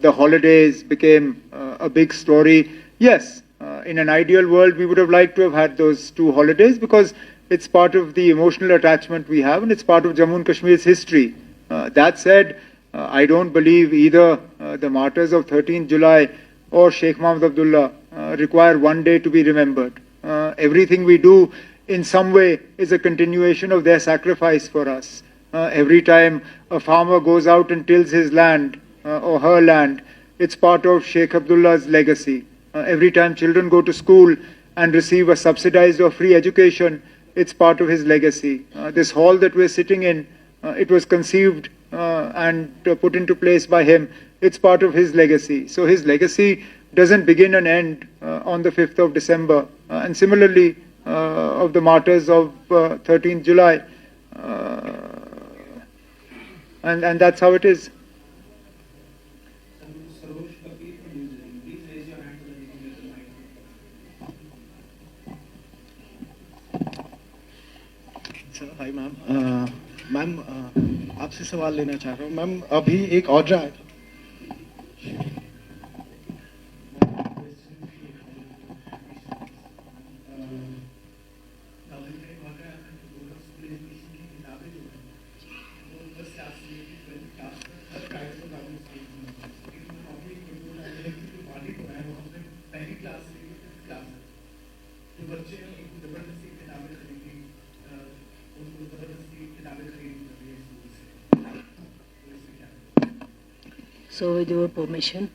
the holidays became a big story. Yes, in an ideal world, we would have liked to have had those 2 holidays because it's part of the emotional attachment we have and it's part of Jammu and Kashmir's history. That said, I don't believe either the martyrs of 13th July or Sheikh Mohammed Abdullah require one day to be remembered. Everything we do in some way is a continuation of their sacrifice for us. Every time a farmer goes out and tills his land or her land, it's part of Sheikh Abdullah's legacy. Every time children go to school and receive a subsidized or free education, it's part of his legacy. This hall that we're sitting in, it was conceived and put into place by him. It's part of his legacy. So his legacy doesn't begin and end on the 5th of December. And similarly, of the martyrs of 13th July. And that's how it is. Hi ma'am ma'am आपसे सवाल लेना चाह रहा हूँ ma'am अभी एक order आया So with your permission,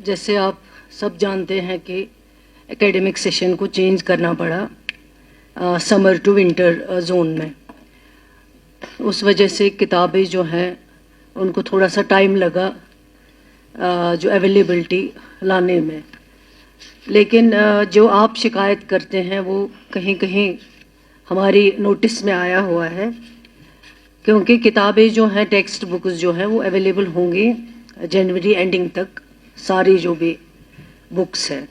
जैसे आप सब जानते हैं कि एकेडमिक सेशन को चेंज करना पड़ा समर टू विंटर जोन में, उस वजह से किताबें जो हैं उनको थोड़ा सा टाइम लगा जो अवेलेबिलिटी लाने में, लेकिन जो आप शिकायत करते हैं वो कहीं कहीं हमारी नोटिस में आया हुआ है, क्योंकि किताबें जो हैं टेक्स्ट बुक्स जो हैं वो अवेलेबल होंगी जनवरी एंडिंग तक, सारी जो भी बुक्स हैं।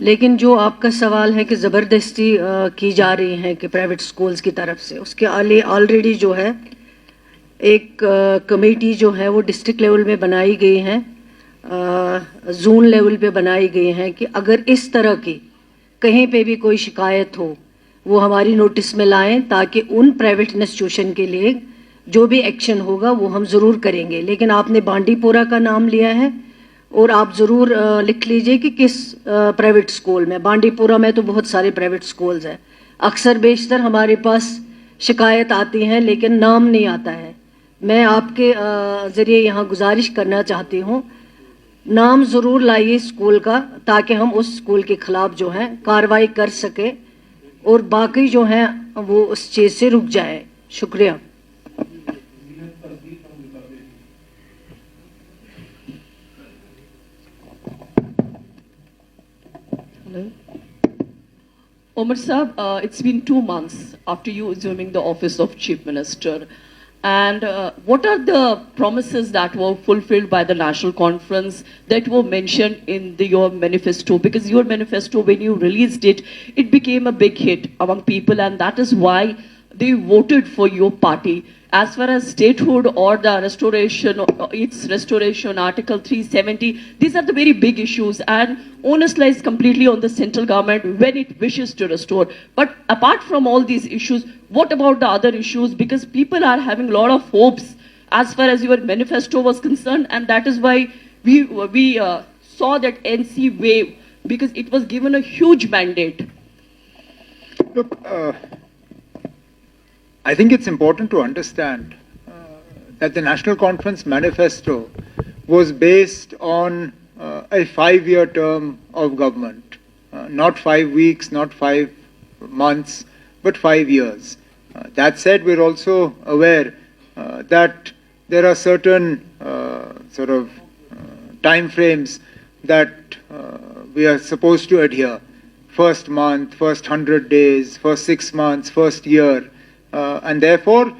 लेकिन जो आपका सवाल है कि ज़बरदस्ती की जा रही हैं कि प्राइवेट स्कूल्स की तरफ से, उसके आगे ऑलरेडी जो है एक कमेटी जो है वो डिस्ट्रिक्ट लेवल में बनाई गई है, जोन लेवल पे बनाई गई हैं कि अगर इस तरह की कहीं पे भी कोई शिकायत हो वो हमारी नोटिस में लाएं, ताकि उन प्राइवेट इंस्टीट्यूशन के लिए जो भी एक्शन होगा वो हम ज़रूर करेंगे। लेकिन आपने बांडीपोरा का नाम लिया है और आप ज़रूर लिख लीजिए कि किस प्राइवेट स्कूल में। बांडीपोरा में तो बहुत सारे प्राइवेट स्कूल्स हैं, अक्सर बेशतर हमारे पास शिकायत आती हैं लेकिन नाम नहीं आता है। मैं आपके ज़रिए यहाँ गुजारिश करना चाहती हूँ, नाम ज़रूर लाइए स्कूल का, ताकि हम उस स्कूल के ख़िलाफ़ जो है कार्रवाई कर सके और बाकी जो हैं वो उस चीज़ से रुक जाए। शुक्रिया। Omar Saab, it's been 2 months after you assuming the office of Chief Minister. And what are the promises that were fulfilled by the National Conference that were mentioned in your manifesto? Because your manifesto, when you released it, it became a big hit among people, and that is why they voted for your party. as far as statehood or the restoration, its restoration, Article 370, these are the very big issues, and onus lies completely on the central government when it wishes to restore. But apart from all these issues, what about the other issues? Because people are having a lot of hopes as far as your manifesto was concerned, and that is why we saw that NC wave, because it was given a huge mandate. Look, I think it's important to understand that the National Conference manifesto was based on a 5-year term of government, not 5 weeks, not 5 months, but 5 years. That said, we're also aware that there are certain time frames that we are supposed to adhere. First month, first 100 days, first 6 months, first year. And therefore,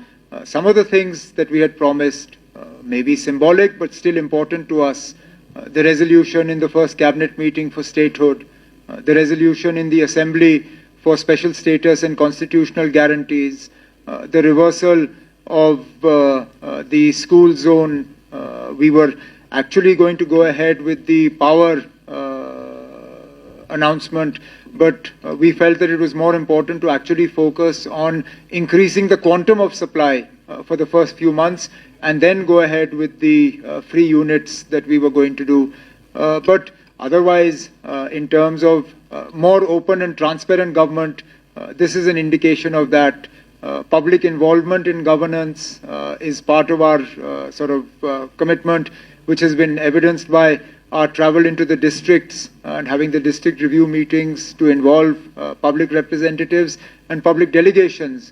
some of the things that we had promised may be symbolic, but still important to us. The resolution in the first cabinet meeting for statehood, the resolution in the assembly for special status and constitutional guarantees, the reversal of the school zone. We were actually going to go ahead with the power announcement, but we felt that it was more important to actually focus on increasing the quantum of supply for the first few months and then go ahead with the free units that we were going to do. But otherwise, in terms of more open and transparent government, this is an indication of that. Public involvement in governance is part of our commitment, which has been evidenced by our travel into the districts and having the district review meetings to involve public representatives and public delegations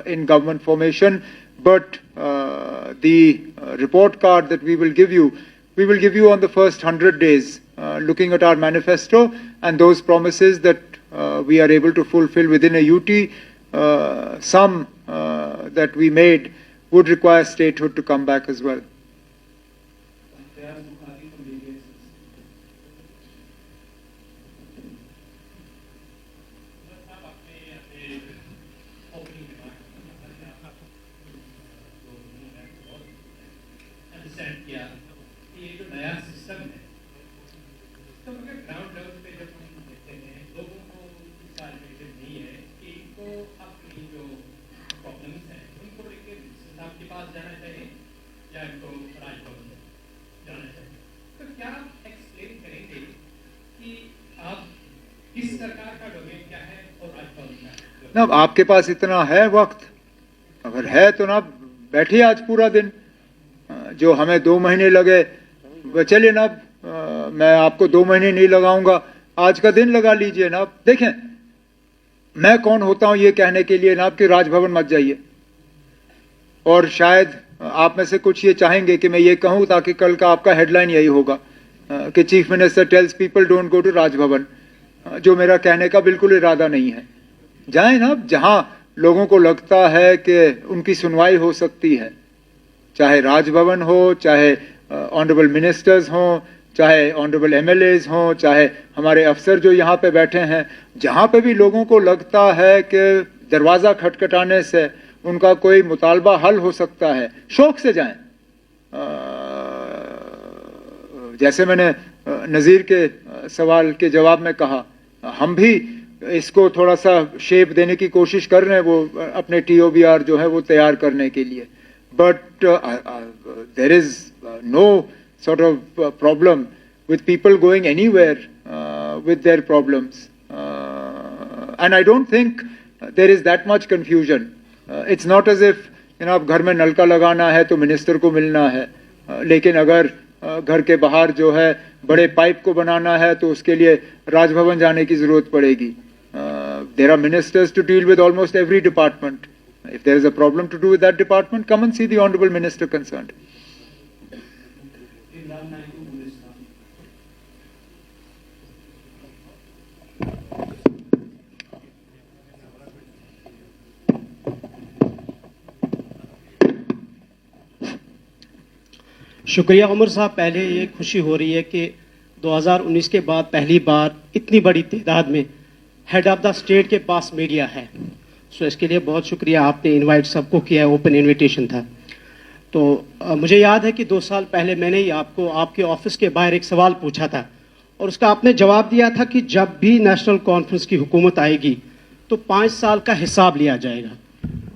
in government formation. But the report card that we will give you on the first 100 days, looking at our manifesto and those promises that we are able to fulfill within a UT. Some that we made would require statehood to come back as well. किया कि ये जो नया system है, तो मगर ground level पे जब हम देखते हैं लोगों को इसका रिलेटेड नहीं है कि इनको अपनी जो प्रॉब्लम्स हैं उनको लेकर साहब के पास जाना चाहिए या इनको राजभवन जाना चाहिए। तो क्या आप एक्सप्लेन करेंगे कि आप किस सरकार का डोमेन क्या है और राजभवन क्या है? ना आपके पास इतना है वक्त, अगर है तो ना बैठिए आज पूरा दिन। जो हमें 2 महीने लगे, चलिए ना मैं आपको 2 महीने नहीं लगाऊंगा, आज का दिन लगा लीजिए ना। देखें मैं कौन होता हूं ये कहने के लिए ना कि राजभवन मत जाइए, और शायद आप में से कुछ ये चाहेंगे कि मैं ये कहूं ताकि कल का आपका हेडलाइन यही होगा कि chief minister tells people don't go to Raj Bhavan, जो मेरा कहने का बिल्कुल इरादा नहीं है। जाएं ना जहां लोगों को लगता है कि उनकी सुनवाई हो सकती है, चाहे राजभवन हो, चाहे ऑनरेबल मिनिस्टर्स हों, चाहे ऑनरेबल एमएलएज हों, चाहे हमारे अफसर जो यहाँ पे बैठे हैं, जहाँ पे भी लोगों को लगता है कि दरवाज़ा खटखटाने से उनका कोई मुतालबा हल हो सकता है, शौक से जाएं। जैसे मैंने नज़ीर के सवाल के जवाब में कहा, हम भी इसको थोड़ा सा शेप देने की कोशिश कर रहे हैं, वो अपने TOBR जो है वो तैयार करने के लिए। But there is no sort of problem with people going anywhere with their problems. And I don't think there is that much confusion. It's not as if आप घर में नलका लगाना है तो मिनिस्टर को मिलना है, लेकिन अगर घर के बाहर जो है बड़े पाइप को बनाना है तो उसके लिए राजभवन जाने की जरूरत पड़ेगी। There are ministers to deal with almost every department. If there is a problem to do with that department, come and see the honorable minister concerned. शुक्रिया उमर साहब। पहले ये खुशी हो रही है कि 2019 के बाद पहली बार इतनी बड़ी तादाद में हेड ऑफ द स्टेट के पास मीडिया है। सो इसके लिए बहुत शुक्रिया, आपने इनवाइट सबको किया है, ओपन इनविटेशन था। तो मुझे याद है कि 2 साल पहले मैंने ही आपको आपके ऑफिस के बाहर एक सवाल पूछा था और उसका आपने जवाब दिया था कि जब भी नेशनल कॉन्फ्रेंस की हुकूमत आएगी तो 5 साल का हिसाब लिया जाएगा।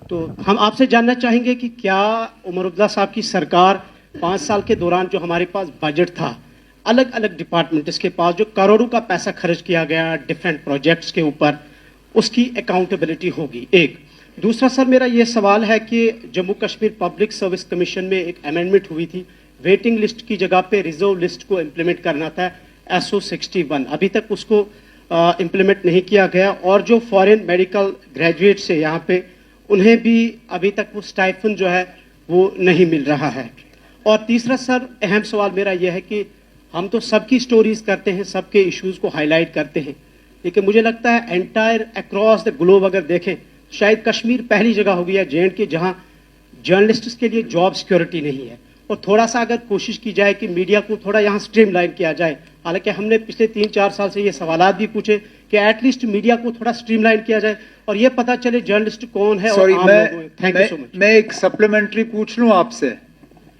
तो हम आपसे जानना चाहेंगे कि क्या उमर अब्दुल्ला साहब की सरकार 5 साल के दौरान जो हमारे पास बजट था, अलग अलग डिपार्टमेंट के पास जो करोड़ों का पैसा खर्च किया गया डिफरेंट प्रोजेक्ट्स के ऊपर, उसकी अकाउंटेबिलिटी होगी? एक। दूसरा सर, मेरा ये सवाल है कि Jammu Kashmir public service commission में एक अमेंडमेंट हुई थी, वेटिंग लिस्ट की जगह पे रिजर्व लिस्ट को इम्प्लीमेंट करना था, SO 61, अभी तक उसको इम्प्लीमेंट नहीं किया गया। और जो फॉरेन मेडिकल ग्रेजुएट्स है यहाँ पे, उन्हें भी अभी तक वो स्टाइफन जो है वो नहीं मिल रहा है। और तीसरा सर, अहम सवाल मेरा यह है कि हम तो सबकी स्टोरीज करते हैं, सबके इश्यूज को हाईलाइट करते हैं, लेकिन मुझे लगता है एंटायर अक्रॉस द ग्लोब अगर देखें, शायद कश्मीर पहली जगह हो गई है J&K जहां जर्नलिस्ट्स के लिए जॉब सिक्योरिटी नहीं है। और थोड़ा सा अगर कोशिश की जाए कि मीडिया को थोड़ा यहाँ स्ट्रीमलाइन किया जाए, हालांकि हमने पिछले 3-4 साल से ये सवालात भी पूछे कि एटलीस्ट मीडिया को थोड़ा स्ट्रीमलाइन किया जाए और ये पता चले जर्नलिस्ट कौन है और आम लोग हैं। Thank you so much. मैं एक सप्लीमेंट्री पूछ लूं आपसे,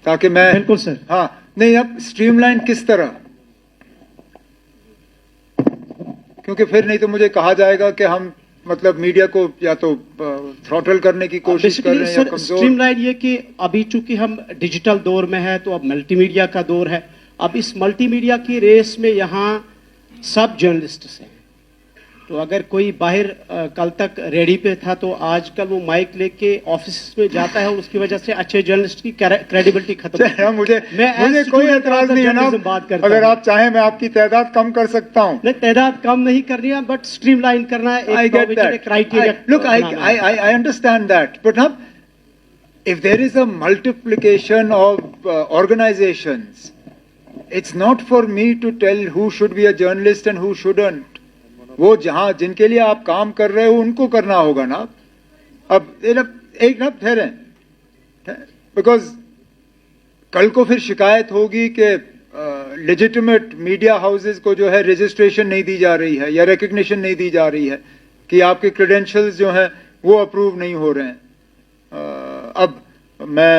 ताकि मैं बिल्कुल सर। हाँ, नहीं, अब स्ट्रीमलाइन किस तरह? क्योंकि फिर नहीं तो मुझे कहा जाएगा कि हम मतलब मीडिया को या तो थ्रॉटल करने की कोशिश कर रहे हैं या कमजोर। स्ट्रीमलाइन ये कि अभी चूंकि हम डिजिटल दौर में है तो अब मल्टीमीडिया का दौर है। अब इस मल्टीमीडिया की रेस में यहाँ सब जर्नलिस्ट हैं, तो अगर कोई बाहर कल तक रेडी पे था तो आजकल वो माइक लेके ऑफिस में जाता है और उसकी वजह से अच्छे जर्नलिस्ट की क्रेडिबिलिटी खत्म है। मुझे कोई एतराज नहीं है ना, अगर आप चाहें मैं आपकी तादाद कम कर सकता हूं। नहीं, तादाद कम नहीं करनी है, बट स्ट्रीमलाइन करना है, I get that. Look, I understand that, but now, if there is a multiplication of organizations, it's not for me to tell who should be a journalist and who shouldn't. वो जहां जिनके लिए आप काम कर रहे हो उनको करना होगा ना। अब एक ना ठहरे, बिकॉज कल को फिर शिकायत होगी कि लेजिटिमेट मीडिया हाउसेज को जो है रजिस्ट्रेशन नहीं दी जा रही है या रिकग्निशन नहीं दी जा रही है कि आपके क्रेडेंशियल्स जो हैं वो अप्रूव नहीं हो रहे हैं। अब मैं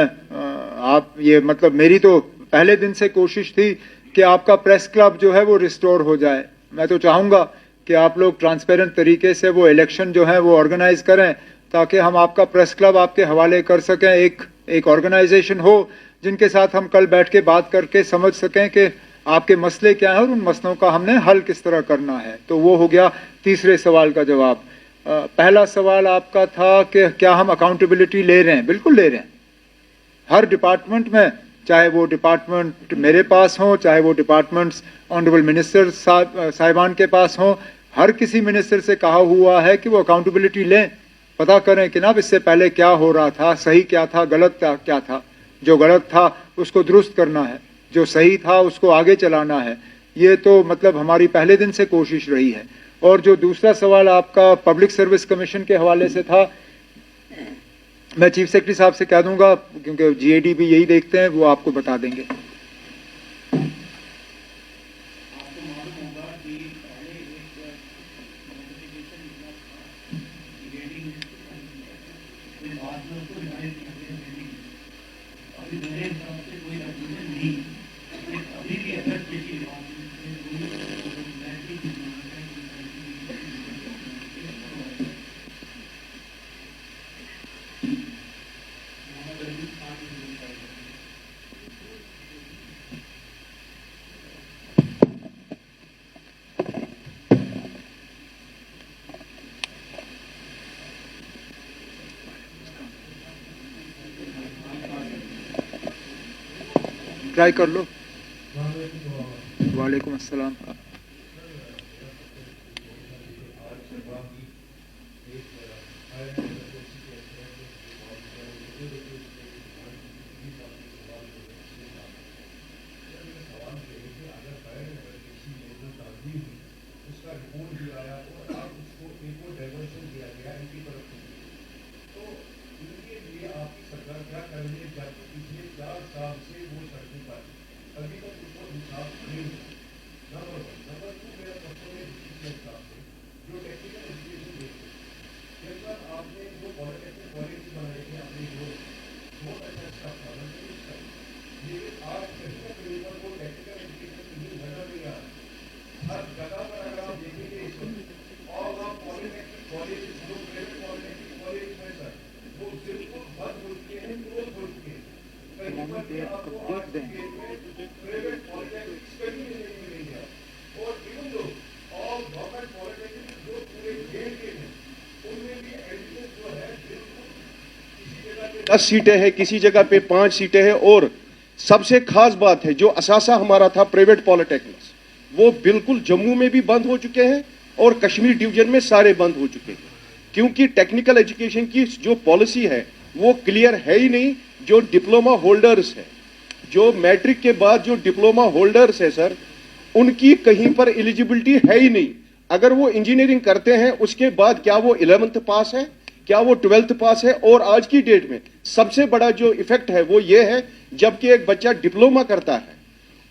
आप ये मतलब मेरी तो पहले दिन से कोशिश थी कि आपका प्रेस क्लब जो है वो रिस्टोर हो जाए। मैं तो चाहूँगा कि आप लोग ट्रांसपेरेंट तरीके से वो इलेक्शन जो है वो ऑर्गेनाइज करें ताकि हम आपका प्रेस क्लब आपके हवाले कर सकें। एक ऑर्गेनाइजेशन हो जिनके साथ हम कल बैठ के बात करके समझ सकें कि आपके मसले क्या हैं और उन मसलों का हमने हल किस तरह करना है। तो वो हो गया तीसरे सवाल का जवाब। पहला सवाल आपका था कि क्या हम अकाउंटेबिलिटी ले रहे हैं? बिल्कुल ले रहे हैं। हर डिपार्टमेंट में, चाहे वो डिपार्टमेंट मेरे पास हो, चाहे वो डिपार्टमेंट्स ऑनरेबल मिनिस्टर साहिबान के पास हो, हर किसी मिनिस्टर से कहा हुआ है कि वो अकाउंटेबिलिटी लें, पता करें कि ना इससे पहले क्या हो रहा था, सही क्या था, गलत क्या था। जो गलत था उसको दुरुस्त करना है, जो सही था उसको आगे चलाना है। ये तो मतलब हमारी पहले दिन से कोशिश रही है। और जो दूसरा सवाल आपका पब्लिक सर्विस कमीशन के हवाले से था, मैं चीफ सेक्रेटरी साहब से कह दूंगा क्योंकि GAD भी यही देखते हैं, वो आपको बता देंगे। ट्राई कर लो। वालेकुम अस्सलाम। 10 सीटें हैं, किसी जगह पे 5 सीटें हैं। और सबसे खास बात है, जो असासा हमारा था प्राइवेट पॉलिटेक्निक्स, वो बिल्कुल जम्मू में भी बंद हो चुके हैं और कश्मीर डिवीजन में सारे बंद हो चुके हैं, क्योंकि टेक्निकल एजुकेशन की जो पॉलिसी है वो क्लियर है ही नहीं। जो डिप्लोमा होल्डर्स है, जो मैट्रिक के बाद जो डिप्लोमा होल्डर्स है सर, उनकी कहीं पर एलिजिबिलिटी है ही नहीं। अगर वो इंजीनियरिंग करते हैं उसके बाद क्या वो 11th पास है, क्या वो 12th पास है? और आज की डेट में सबसे बड़ा जो इफेक्ट है वो ये है, जबकि एक बच्चा डिप्लोमा करता है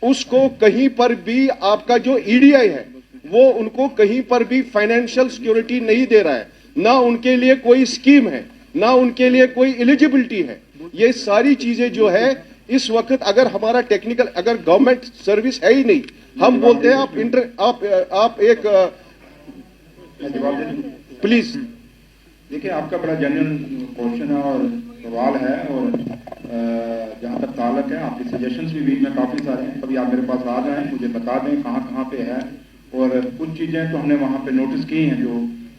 उसको कहीं पर भी आपका जो ईडीआई है वो उनको कहीं पर भी फाइनेंशियल सिक्योरिटी नहीं दे रहा है, ना उनके लिए कोई स्कीम है, ना उनके लिए कोई एलिजिबिलिटी है। ये सारी चीजें जो है इस वक्त, अगर हमारा टेक्निकल, अगर गवर्नमेंट सर्विस है ही नहीं, हम बोलते हैं आप एक प्लीज। देखिए, आपका बड़ा जेन्युइन क्वेश्चन है और सवाल है, और जहाँ तक ताल्लुक है, आपके सजेशंस भी बीच में काफ़ी सारे हैं। कभी आप मेरे पास आ जाएं, मुझे बता दें कहाँ कहाँ पे है, और कुछ चीज़ें तो हमने वहाँ पे नोटिस की हैं, जो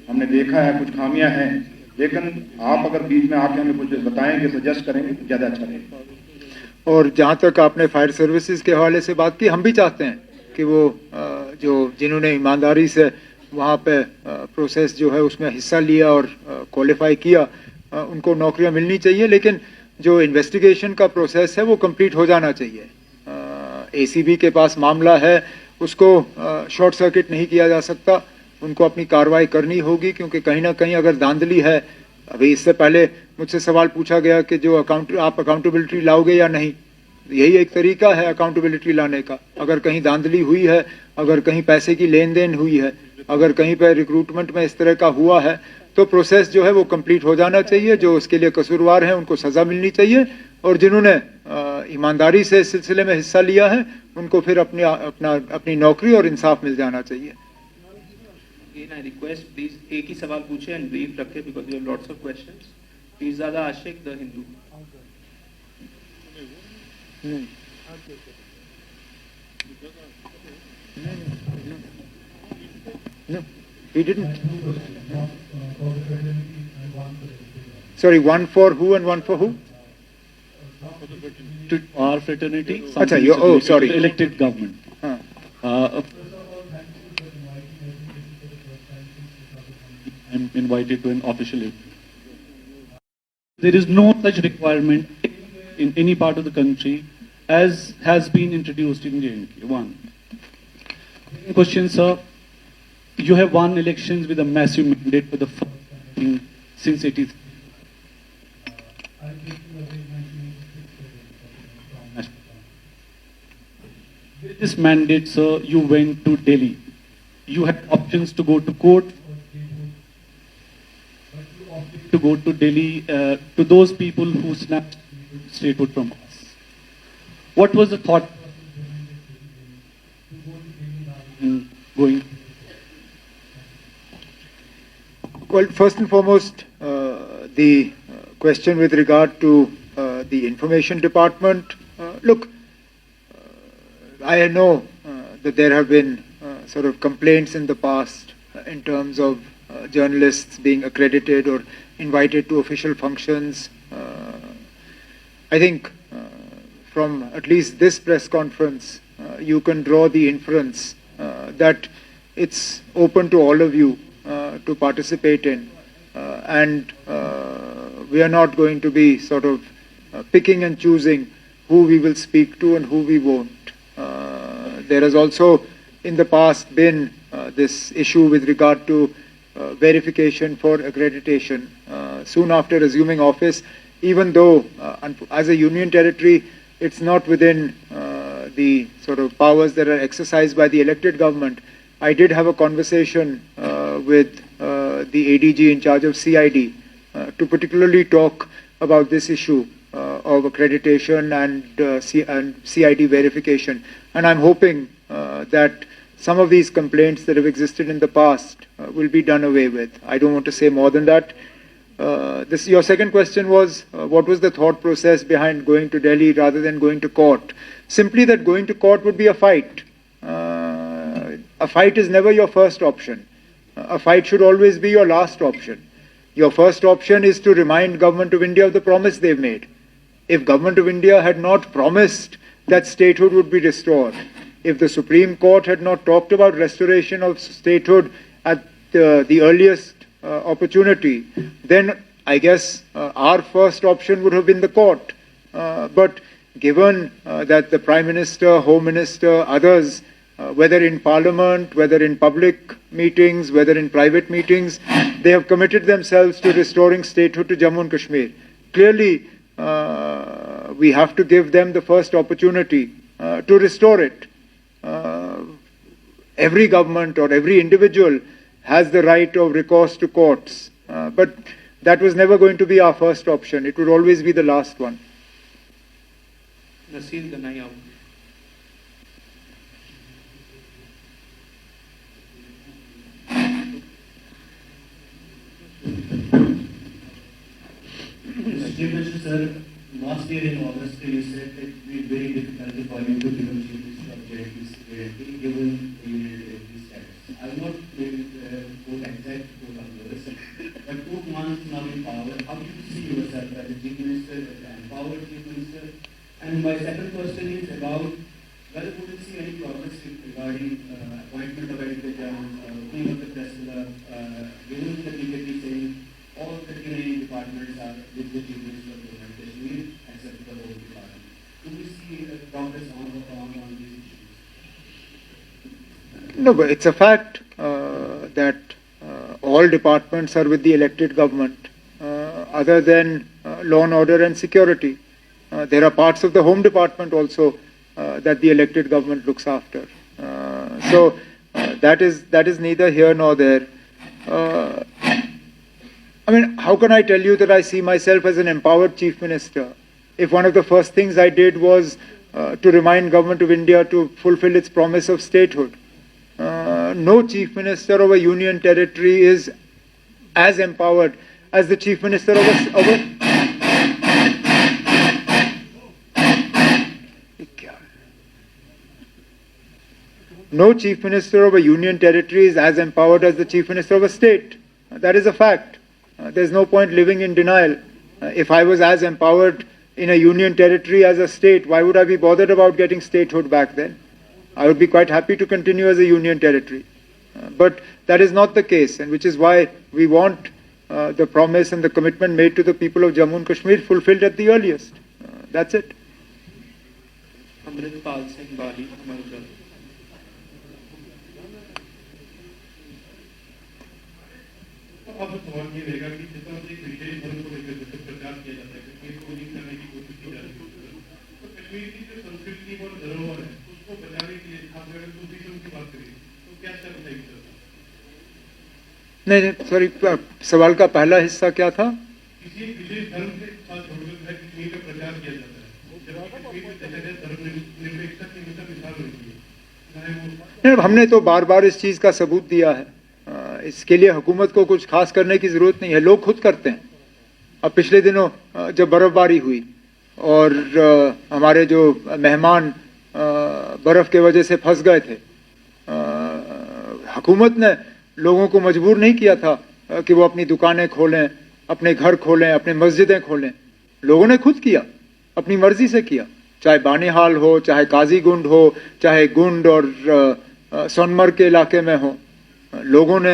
हमने देखा है, कुछ खामियां हैं, लेकिन आप अगर बीच में आके हमें कुछ बताएंगे, सजेस्ट करेंगे तो ज़्यादा अच्छा रहेगा। और जहाँ तक आपने फायर सर्विसेज के हवाले से बात की, हम भी चाहते हैं कि वो जिन्होंने ईमानदारी से वहाँ पे प्रोसेस जो है उसमें हिस्सा लिया और क्वालिफाई किया, उनको नौकरियाँ मिलनी चाहिए। लेकिन जो इन्वेस्टिगेशन का प्रोसेस है वो कंप्लीट हो जाना चाहिए। एसीबी के पास मामला है, उसको शॉर्ट सर्किट नहीं किया जा सकता, उनको अपनी कार्रवाई करनी होगी, क्योंकि कहीं ना कहीं अगर धांधली है, अभी इससे पहले मुझसे सवाल पूछा गया कि जो आप अकाउंटेबिलिटी लाओगे या नहीं, यही एक तरीका है अकाउंटेबिलिटी लाने का। अगर कहीं धांधली हुई है, अगर कहीं पैसे की लेन देन हुई है, अगर कहीं पर रिक्रूटमेंट में इस तरह का हुआ है, तो प्रोसेस जो है वो कंप्लीट हो जाना चाहिए। जो उसके लिए कसूरवार हैं उनको सजा मिलनी चाहिए, और जिन्होंने ईमानदारी से इस सिलसिले में हिस्सा लिया है उनको फिर अपनी नौकरी और इंसाफ मिल जाना चाहिए। Again, I request please एक ही सवाल पूछे and brief रखें, because you have lots of questions. Pizada Ashik, The Hindu. No, he didn't. Sorry, one for who and one for who? To our fraternity. Acha, oh, sorry. Elected government. I'm invited to an official event. There is no such requirement in any part of the country as has been introduced in JNK. One. Question, sir. You have won elections with a massive mandate for the first time since 80s. With this mandate, sir, you went to Delhi. You had options to go to court, to go to Delhi, to those people who snatched statehood from us. What was the thought in going? Well, first and foremost, the question with regard to the information department. Look, I know that there have been sort of complaints in the past in terms of journalists being accredited or invited to official functions. I think from at least this press conference, you can draw the inference that it's open to all of you to participate in, and we are not going to be sort of picking and choosing who we will speak to and who we won't. There has also in the past been this issue with regard to verification for accreditation. Soon after assuming office, even though as a union territory it's not within the sort of powers that are exercised by the elected government, I did have a conversation with the ADG in charge of CID to particularly talk about this issue of accreditation and CID verification. And I'm hoping that some of these complaints that have existed in the past will be done away with. I don't want to say more than that. Your second question was, what was the thought process behind going to Delhi rather than going to court? Simply that going to court would be a fight. A fight is never your first option. A fight should always be your last option. Your first option is to remind Government of India of the promise they've made. If Government of India had not promised that statehood would be restored, if the Supreme Court had not talked about restoration of statehood at the earliest opportunity, then I guess our first option would have been the court. But given that the Prime Minister, Home Minister, others, whether in Parliament, whether in public meetings, whether in private meetings, they have committed themselves to restoring statehood to Jammu and Kashmir. Clearly, we have to give them the first opportunity to restore it. Every government or every individual has the right of recourse to courts. But that was never going to be our first option. It would always be the last one. Nasir Ganai. Chief Minister, sir, last year in August, you said it would be very difficult for you to become Chief Minister of JNK given the union status. I will not quote exact quote on yours, but 2 months now in power, how do you see yourself as a Chief Minister, as an empowered Chief Minister? And my second question is about whether we will see any progress regarding appointment of education, opening of the press club, given the BJP saying all the 39 departments are with the Chief Minister of Jammu and Kashmir, except the whole department. Do we see progress on these issues? No, but it's a fact that all departments are with the elected government, other than law and order and security. There are parts of the Home Department also that the elected government looks after. So that is neither here nor there. I mean, how can I tell you that I see myself as an empowered Chief Minister if one of the first things I did was to remind Government of India to fulfill its promise of statehood? No Chief Minister of a union territory is as empowered as the Chief Minister of a No Chief Minister of a union territory is as empowered as the Chief Minister of a state. That is a fact. There's no point living in denial. If I was as empowered in a union territory as a state, why would I be bothered about getting statehood back then? I would be quite happy to continue as a union territory. But that is not the case, and which is why we want the promise and the commitment made to the people of Jammu and Kashmir fulfilled at the earliest. That's it. Amritpal Singh Bali, Malgal. अब सवाल ये रहेगा कि जिस तरह से Christian धर्म को लेकर प्रचार किया जाता है, कश्मीर को विलीन करने की कोशिश की जा रही है, तो कश्मीर की जो संस्कृति और धरोहर है उसको बचाने के लिए खास अगर टूरिज्म की बात करें तो क्या स्टेप उठाएगी सर? नहीं, सॉरी, सवाल का पहला हिस्सा क्या था? किसी विशेष धर्म के साथ जोड़कर कश्मीर का प्रचार किया जाता है, जब कश्मीर में चले गए धर्मनिरपेक्षता की हमेशा मिसाल होती है, चाहे वो हमने तो बार बार इस चीज का सबूत दिया है। इसके लिए हुकूमत को कुछ खास करने की जरूरत नहीं है, लोग खुद करते हैं। अब पिछले दिनों जब बर्फबारी हुई और हमारे जो मेहमान बर्फ के वजह से फंस गए थे, हुकूमत ने लोगों को मजबूर नहीं किया था कि वो अपनी दुकानें खोलें, अपने घर खोलें, अपने मस्जिदें खोलें। लोगों ने खुद किया, अपनी मर्जी से किया, चाहे बानीहाल हो, चाहे काजीगुंड हो, चाहे गुंड और सोनमर्ग के इलाके में हो। लोगों ने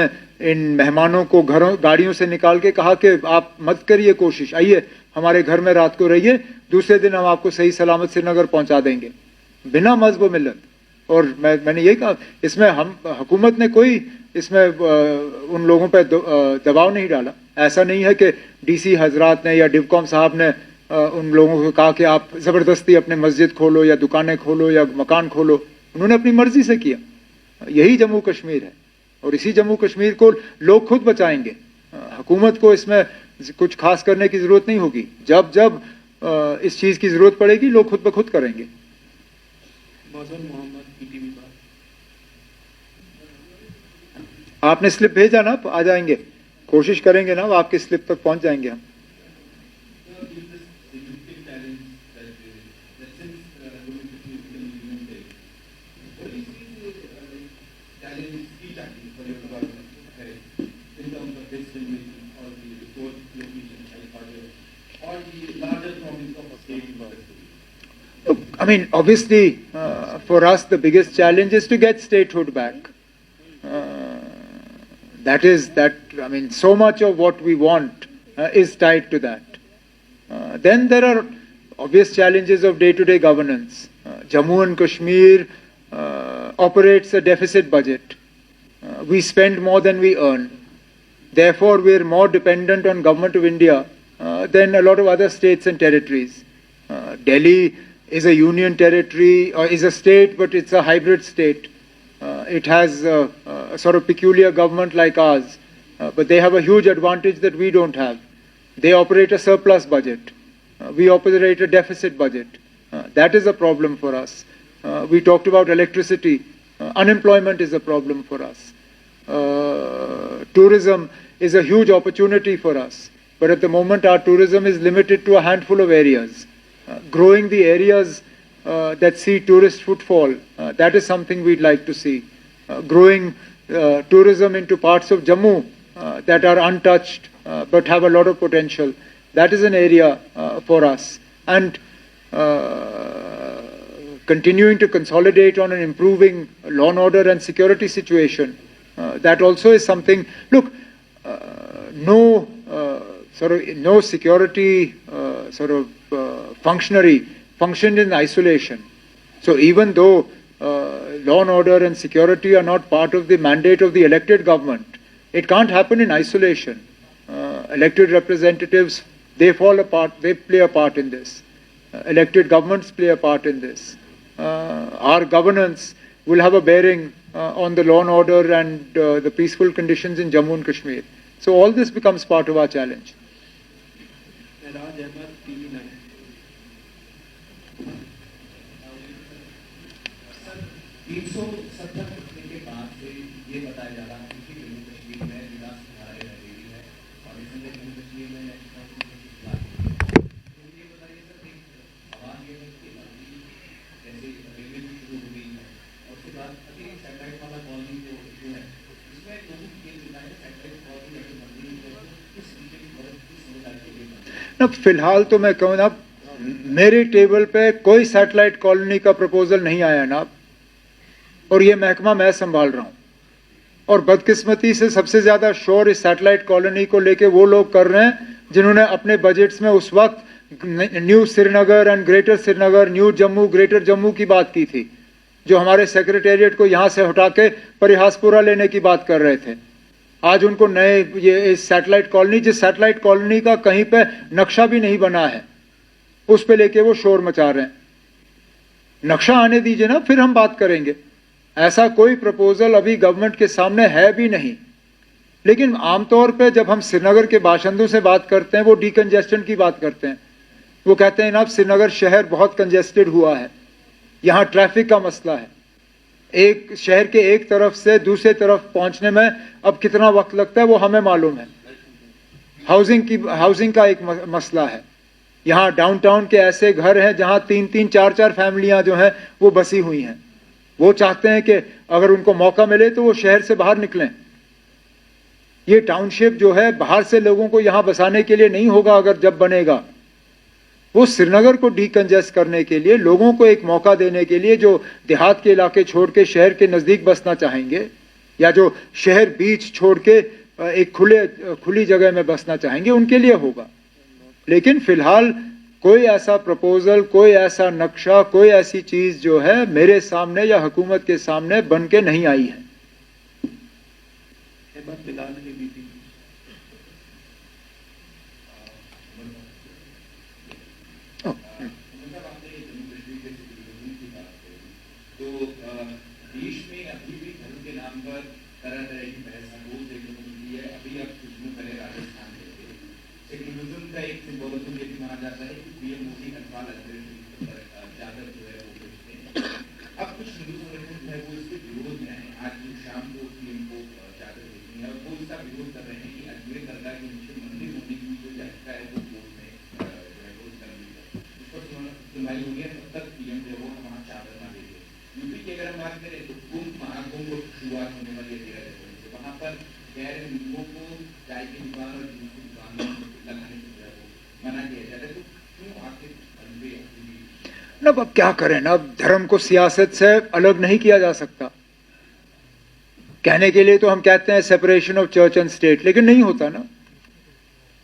इन मेहमानों को घरों गाड़ियों से निकाल के कहा कि आप मत करिए कोशिश, आइए हमारे घर में रात को रहिए, दूसरे दिन हम आपको सही सलामत श्रीनगर पहुंचा देंगे, बिना मजहब मिल्लत। और मैंने यही कहा, इसमें हम हुकूमत ने कोई इसमें उन लोगों पे दबाव नहीं डाला। ऐसा नहीं है कि डीसी हजरात ने या डिवकॉम साहब ने उन लोगों को कहा कि आप ज़बरदस्ती अपने मस्जिद खोलो या दुकानें खोलो या मकान खोलो। उन्होंने अपनी मर्जी से किया। यही जम्मू कश्मीर है और इसी जम्मू कश्मीर को लोग खुद बचाएंगे। हुकूमत को इसमें कुछ खास करने की जरूरत नहीं होगी। जब जब इस चीज की जरूरत पड़ेगी लोग खुद ब खुद करेंगे। आपने स्लिप भेजा ना, आ जाएंगे, कोशिश करेंगे ना, आपकी स्लिप तक पहुंच जाएंगे हम। I mean, obviously, for us, the biggest challenge is to get statehood back. I mean, so much of what we want is tied to that. Then there are obvious challenges of day-to-day governance. Jammu and Kashmir operates a deficit budget. We spend more than we earn. Therefore, we are more dependent on Government of India than a lot of other states and territories. Delhi is a union territory, or is a state, but it's a hybrid state. It has a sort of peculiar government like ours, but they have a huge advantage that we don't have. They operate a surplus budget. We operate a deficit budget. That is a problem for us. We talked about electricity. Unemployment is a problem for us. Tourism is a huge opportunity for us, but at the moment our tourism is limited to a handful of areas. Growing the areas that see tourist footfall, that is something we'd like to see. Growing tourism into parts of Jammu that are untouched but have a lot of potential, that is an area for us. And continuing to consolidate on an improving law and order and security situation, that also is something. Look, no security functionary functioned in isolation. So even though law and order and security are not part of the mandate of the elected government, it can't happen in isolation. Elected representatives, they fall apart, they play a part in this. Elected governments play a part in this. Our governance will have a bearing on the law and order and the peaceful conditions in Jammu and Kashmir. So all this becomes part of our challenge. फिलहाल तो मैं कहूँ ना, मेरे table पे कोई satellite colony का proposal नहीं आया ना, और ये महकमा मैं संभाल रहा हूँ। और बदकिस्मती से सबसे ज्यादा शोर इस सैटेलाइट कॉलोनी को लेके वो लोग कर रहे हैं जिन्होंने अपने बजट्स में उस वक्त new Srinagar and greater Srinagar, new Jammu, greater Jammu की बात की थी, जो हमारे सेक्रेटेरिएट को यहां से हटा के परिहासपुरा लेने की बात कर रहे थे। आज उनको नए ये सैटेलाइट कॉलोनी, जिस सैटेलाइट कॉलोनी का कहीं पे नक्शा भी नहीं बना है, उस पे लेके वो शोर मचा रहे हैं। नक्शा आने दीजिए ना, फिर हम बात करेंगे। ऐसा कोई प्रपोजल अभी गवर्नमेंट के सामने है भी नहीं। लेकिन आमतौर पे जब हम श्रीनगर के बाशिंदों से बात करते हैं, वो डीकंजेस्शन की बात करते हैं। वो कहते हैं ना, श्रीनगर शहर बहुत कंजेस्टेड हुआ है, यहाँ ट्रैफिक का मसला है, एक शहर के एक तरफ से दूसरे तरफ पहुंचने में अब कितना वक्त लगता है वो हमें मालूम है। हाउसिंग का एक मसला है। यहाँ डाउनटाउन के ऐसे घर हैं जहाँ 3-3, 4-4 फैमिलियां जो हैं वो बसी हुई हैं। वो चाहते हैं कि अगर उनको मौका मिले तो वो शहर से बाहर निकलें। ये टाउनशिप जो है बाहर से लोगों को यहाँ बसाने के लिए नहीं होगा, अगर जब बनेगा वो श्रीनगर को डीकंजेस्ट करने के लिए, लोगों को एक मौका देने के लिए, जो देहात के इलाके छोड़ के शहर के नजदीक बसना चाहेंगे या जो शहर बीच छोड़ के एक खुली जगह में बसना चाहेंगे, उनके लिए होगा। लेकिन फिलहाल कोई ऐसा प्रपोजल, कोई ऐसा नक्शा, कोई ऐसी चीज जो है मेरे सामने या हुकूमत के सामने बन के नहीं आई है। सेक्युलरिज्म का एक सिंबोलिज्म ये भी माना जाता है कि पीएम मोदी अनवाल चादर जो है वो भेजते हैं। अब कुछ हिंदू संगठन जो है वो इसके विरोध में आए। आज शाम को पीएम को चादर भेजनी है और वो इसका विरोध कर रहे हैं कि अजमेर दरगाह के नीचे मंदिर होने की जो याचिका है वो कोर्ट में जो है वो कर दी है। उस पर सुनवाई हुई है, तब तक पीएम जो है वो वहाँ चादर ना भेजे। यूपी की अगर हम बात करें तो कुंभ महाकुंभ शुरुआत होने वाली है 13 जनवरी से। वहाँ पर गैर हिंदुओं को चाय की दुकान और जूस की दुकान लगाने से जो है वो मना किया जा रहा है। तो क्यों आखिर ना अब क्या करें ना, अब धर्म को सियासत से अलग नहीं किया जा सकता। कहने के लिए तो हम कहते हैं separation of church and state, लेकिन नहीं होता ना।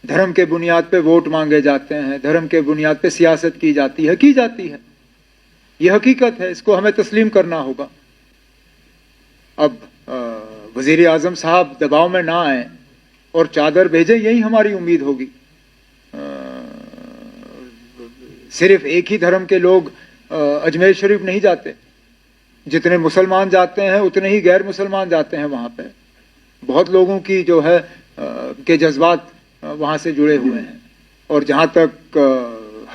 धर्म के बुनियाद पे वोट मांगे जाते हैं, धर्म के बुनियाद पे सियासत की जाती है। यह हकीकत है, इसको हमें तस्लीम करना होगा। अब वजीर आजम साहब दबाव में ना आए और चादर भेजें, यही हमारी उम्मीद होगी। सिर्फ एक ही धर्म के लोग अजमेर शरीफ नहीं जाते, जितने मुसलमान जाते हैं उतने ही गैर मुसलमान जाते हैं वहां पे। बहुत लोगों की जो है के जज्बात वहां से जुड़े हुए हैं। और जहां तक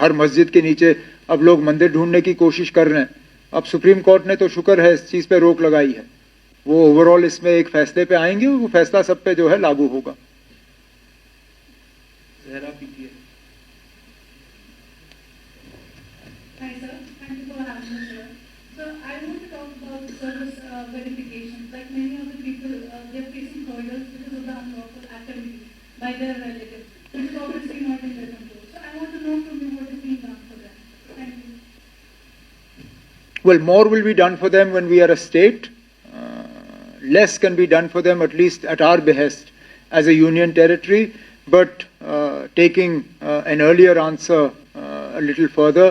हर मस्जिद के नीचे अब लोग मंदिर ढूंढने की कोशिश कर रहे हैं, अब सुप्रीम कोर्ट ने तो शुक्र है इस चीज पे रोक लगाई है। वो ओवरऑल इसमें एक फैसले पे आएंगे, वो फैसला सब पे जो है लागू होगा। Hi sir, thank you for having me here. So I want to talk about service verification. Like many of the people, they are facing hurdles because of the unlawful activity by their relatives, which is obviously not in their control. So I want to know from you what is being done for them. Thank you. Well, more will be done for them when we are a state. Less can be done for them, at least at our behest, as a union territory. But taking an earlier answer a little further,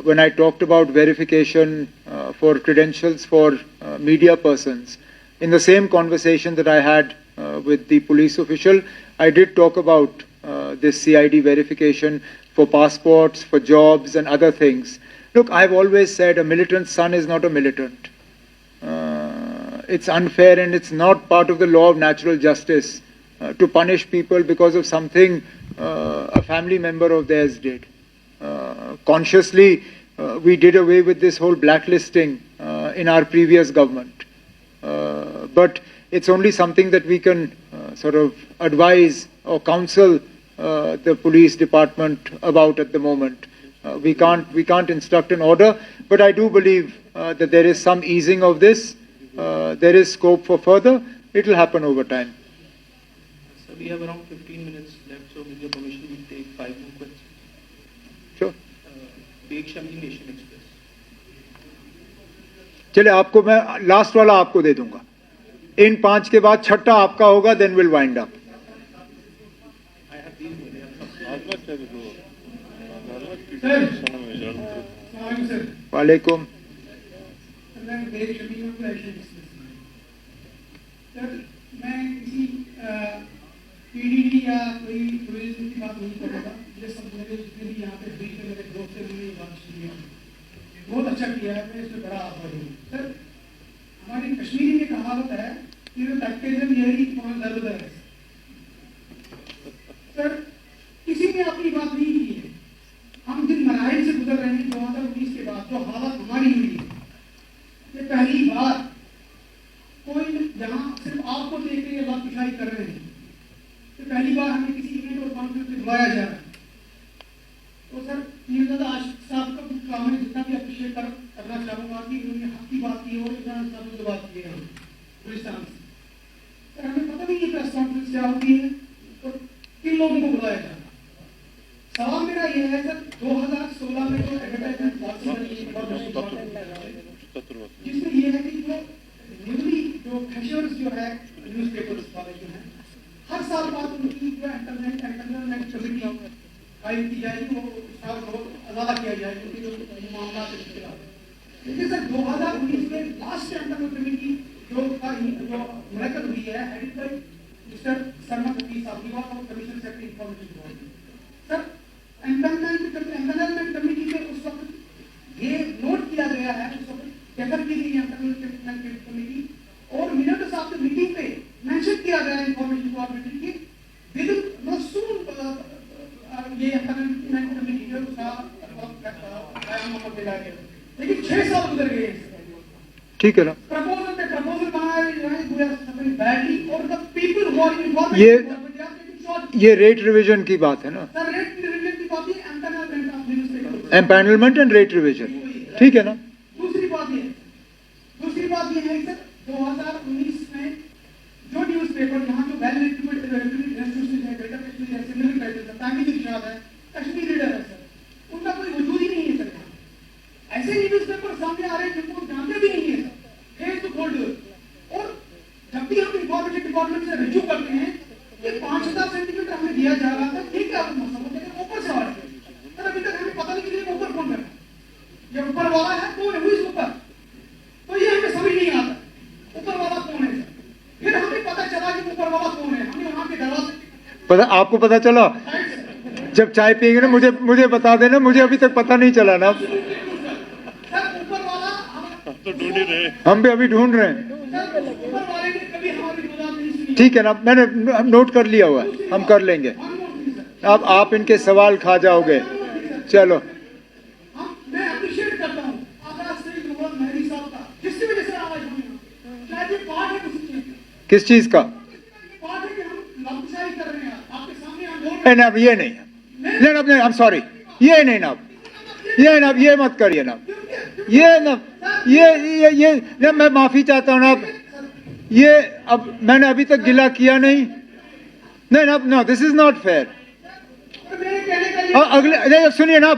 when I talked about verification for credentials for media persons, in the same conversation that I had with the police official, I did talk about this CID verification for passports, for jobs and other things. Look, I've always said a militant's son is not a militant. It's unfair and it's not part of the law of natural justice to punish people because of something a family member of theirs did. Consciously, we did away with this whole blacklisting in our previous government. But it's only something that we can sort of advise or counsel the police department about at the moment. We can't instruct an order, but I do believe that there is some easing of this. There is scope for further. It will happen over time. So we have around 15 minutes left, so with your permission, we'll take 5 more questions. Sure. Beg Shami Nation Express. चले आपको मैं last वाला आपको दे दूंगा। इन 5 के बाद छठा आपका होगा, then we'll wind up. वालेकुम। मैं किसी पीडीडी या कोई टूरिज्म की बात नहीं करूँगा। मुझे सब मेरे जितने भी यहाँ पे बीच में मेरे दोस्त से मैंने बात सुनी है, बहुत अच्छा किया है, मैं इसमें बड़ा आभारी हूँ। सर, हमारी कश्मीरी में कहावत है कि बैक्टीरियम यही दर्द है। सर, किसी ने अपनी बात नहीं की है। हम जिन मराहल से गुजर रहे हैं 2019 के बाद, जो हालत हमारी हुई है, ये पहली बार कोई जहाँ सिर्फ आपको देख के ये बात पिछाई कर रहे हैं, तो पहली बार हमें किसी इवेंट और कॉन्फ्रेंस में बुलाया जा रहा है। तो सर, नीरज आशिक साहब का काम है, जितना भी अप्रिशिएट करना चाहूँगा कि उन्होंने हक की बात की और इमरान साहब ने जो बात की है गुलिस्तान से। सर, हमें पता नहीं ये प्रेस कॉन्फ्रेंस क्या होती है और किन लोगों को बुलाया जा रहा है। सवाल मेरा ये है सर, 2016 में जो एडवर्टाइजमेंट पॉलिसी जिसमें ये है कि जो न्यूली जो फ्रेशर्स जो है न्यूज़पेपर्स वाले जो हैं, हर साल बाद उनकी जो इंटरनेट कमेटी कायम की जाएगी, वो साल को अदा किया जाएगा उनकी जो मामला के खिलाफ। लेकिन सर 2019 में लास्ट इंटरनेट कमेटी जो मुनक्कद हुई है, हेडेड बाय मिस्टर शर्मा फकीर साहब, he was commission secretary information board. Sir, empanelment committee में उस वक्त ये नोट किया गया है, उस वक्त डेफर की गई एम्पैनलमेंट कमेटी और मिनट साहब की मीटिंग पे मेंशन किया गया इंफॉर्मेशन डिपार्टमेंट की विद नो सून पे जाके, लेकिन 6 साल गुजर गए। ठीक है ना, प्रपोजल बनाया बैडली और the people who are involved ये रेट रिवीजन की बात है ना, सर रेट रिवीजन की बात है, empanelment of newspaper, empanelment and rate revision, ठीक है ना। दूसरी बात ये है सर 2019 में जो न्यूज़पेपर यहाँ जो वेल रेप्यूटेड इंस्टीट्यूशन है, ग्रेटर कश्मीर है, सिमिलर टाइटल है, ताकि इरशाद है, कश्मीर रीडर है सर, उनका कोई वजूद ही नहीं है सर। ऐसे न्यूज़पेपर सामने आ रहे हैं जिनको जानते भी नहीं है सर, फेस टू होल्डर। और जब भी हम इंफॉर्मेशन डिपार्टमेंट से रिव्यू करते हैं कि 5000 सेंटीमीटर हमें दिया जा रहा था, ठीक है, मसला ऊपर से आ रहा है सर, अभी तक हमें पता नहीं कि ऊपर कौन कर रहा है, ये ऊपर वाला है कौन है, ऊपर, तो ये हमें समझ नहीं आता ऊपर वाला कौन है। फिर हमें पता चला कि ऊपर वाला कौन है, हमने वहां के दरवाजे पता, आपको पता चला जब चाय पिएंगे ना, मुझे बता देना, मुझे अभी तक पता नहीं चला ना। ऊपर वाला तो ढूंढ ही रहे, हम भी अभी ढूंढ रहे हैं, ऊपर वाले ने कभी हमारी बात नहीं सुनी। ठीक है ना, मैंने नोट कर लिया हुआ है, हम कर लेंगे। अब आप इनके सवाल खा जाओगे, चलो। मैं अप्रिशिएट करता हूँ आकाश सिंह मोहम्मद मेहरी साहब का, जिसकी वजह से आवाज हुई, शायद ये पार्ट है किसी चीज का, किस चीज का? पार्ट है कि हम लापरवाही कर रहे हैं आपके सामने, हम बोल ना ये नहीं, नहीं, आई एम सॉरी, ये नहीं ना, ये मत करिए ना, ये ना, मैं माफी चाहता हूँ ना, ये अब मैंने अभी तक गिला किया नहीं, no, this is not fair. अगले नहीं, सुनिए ना,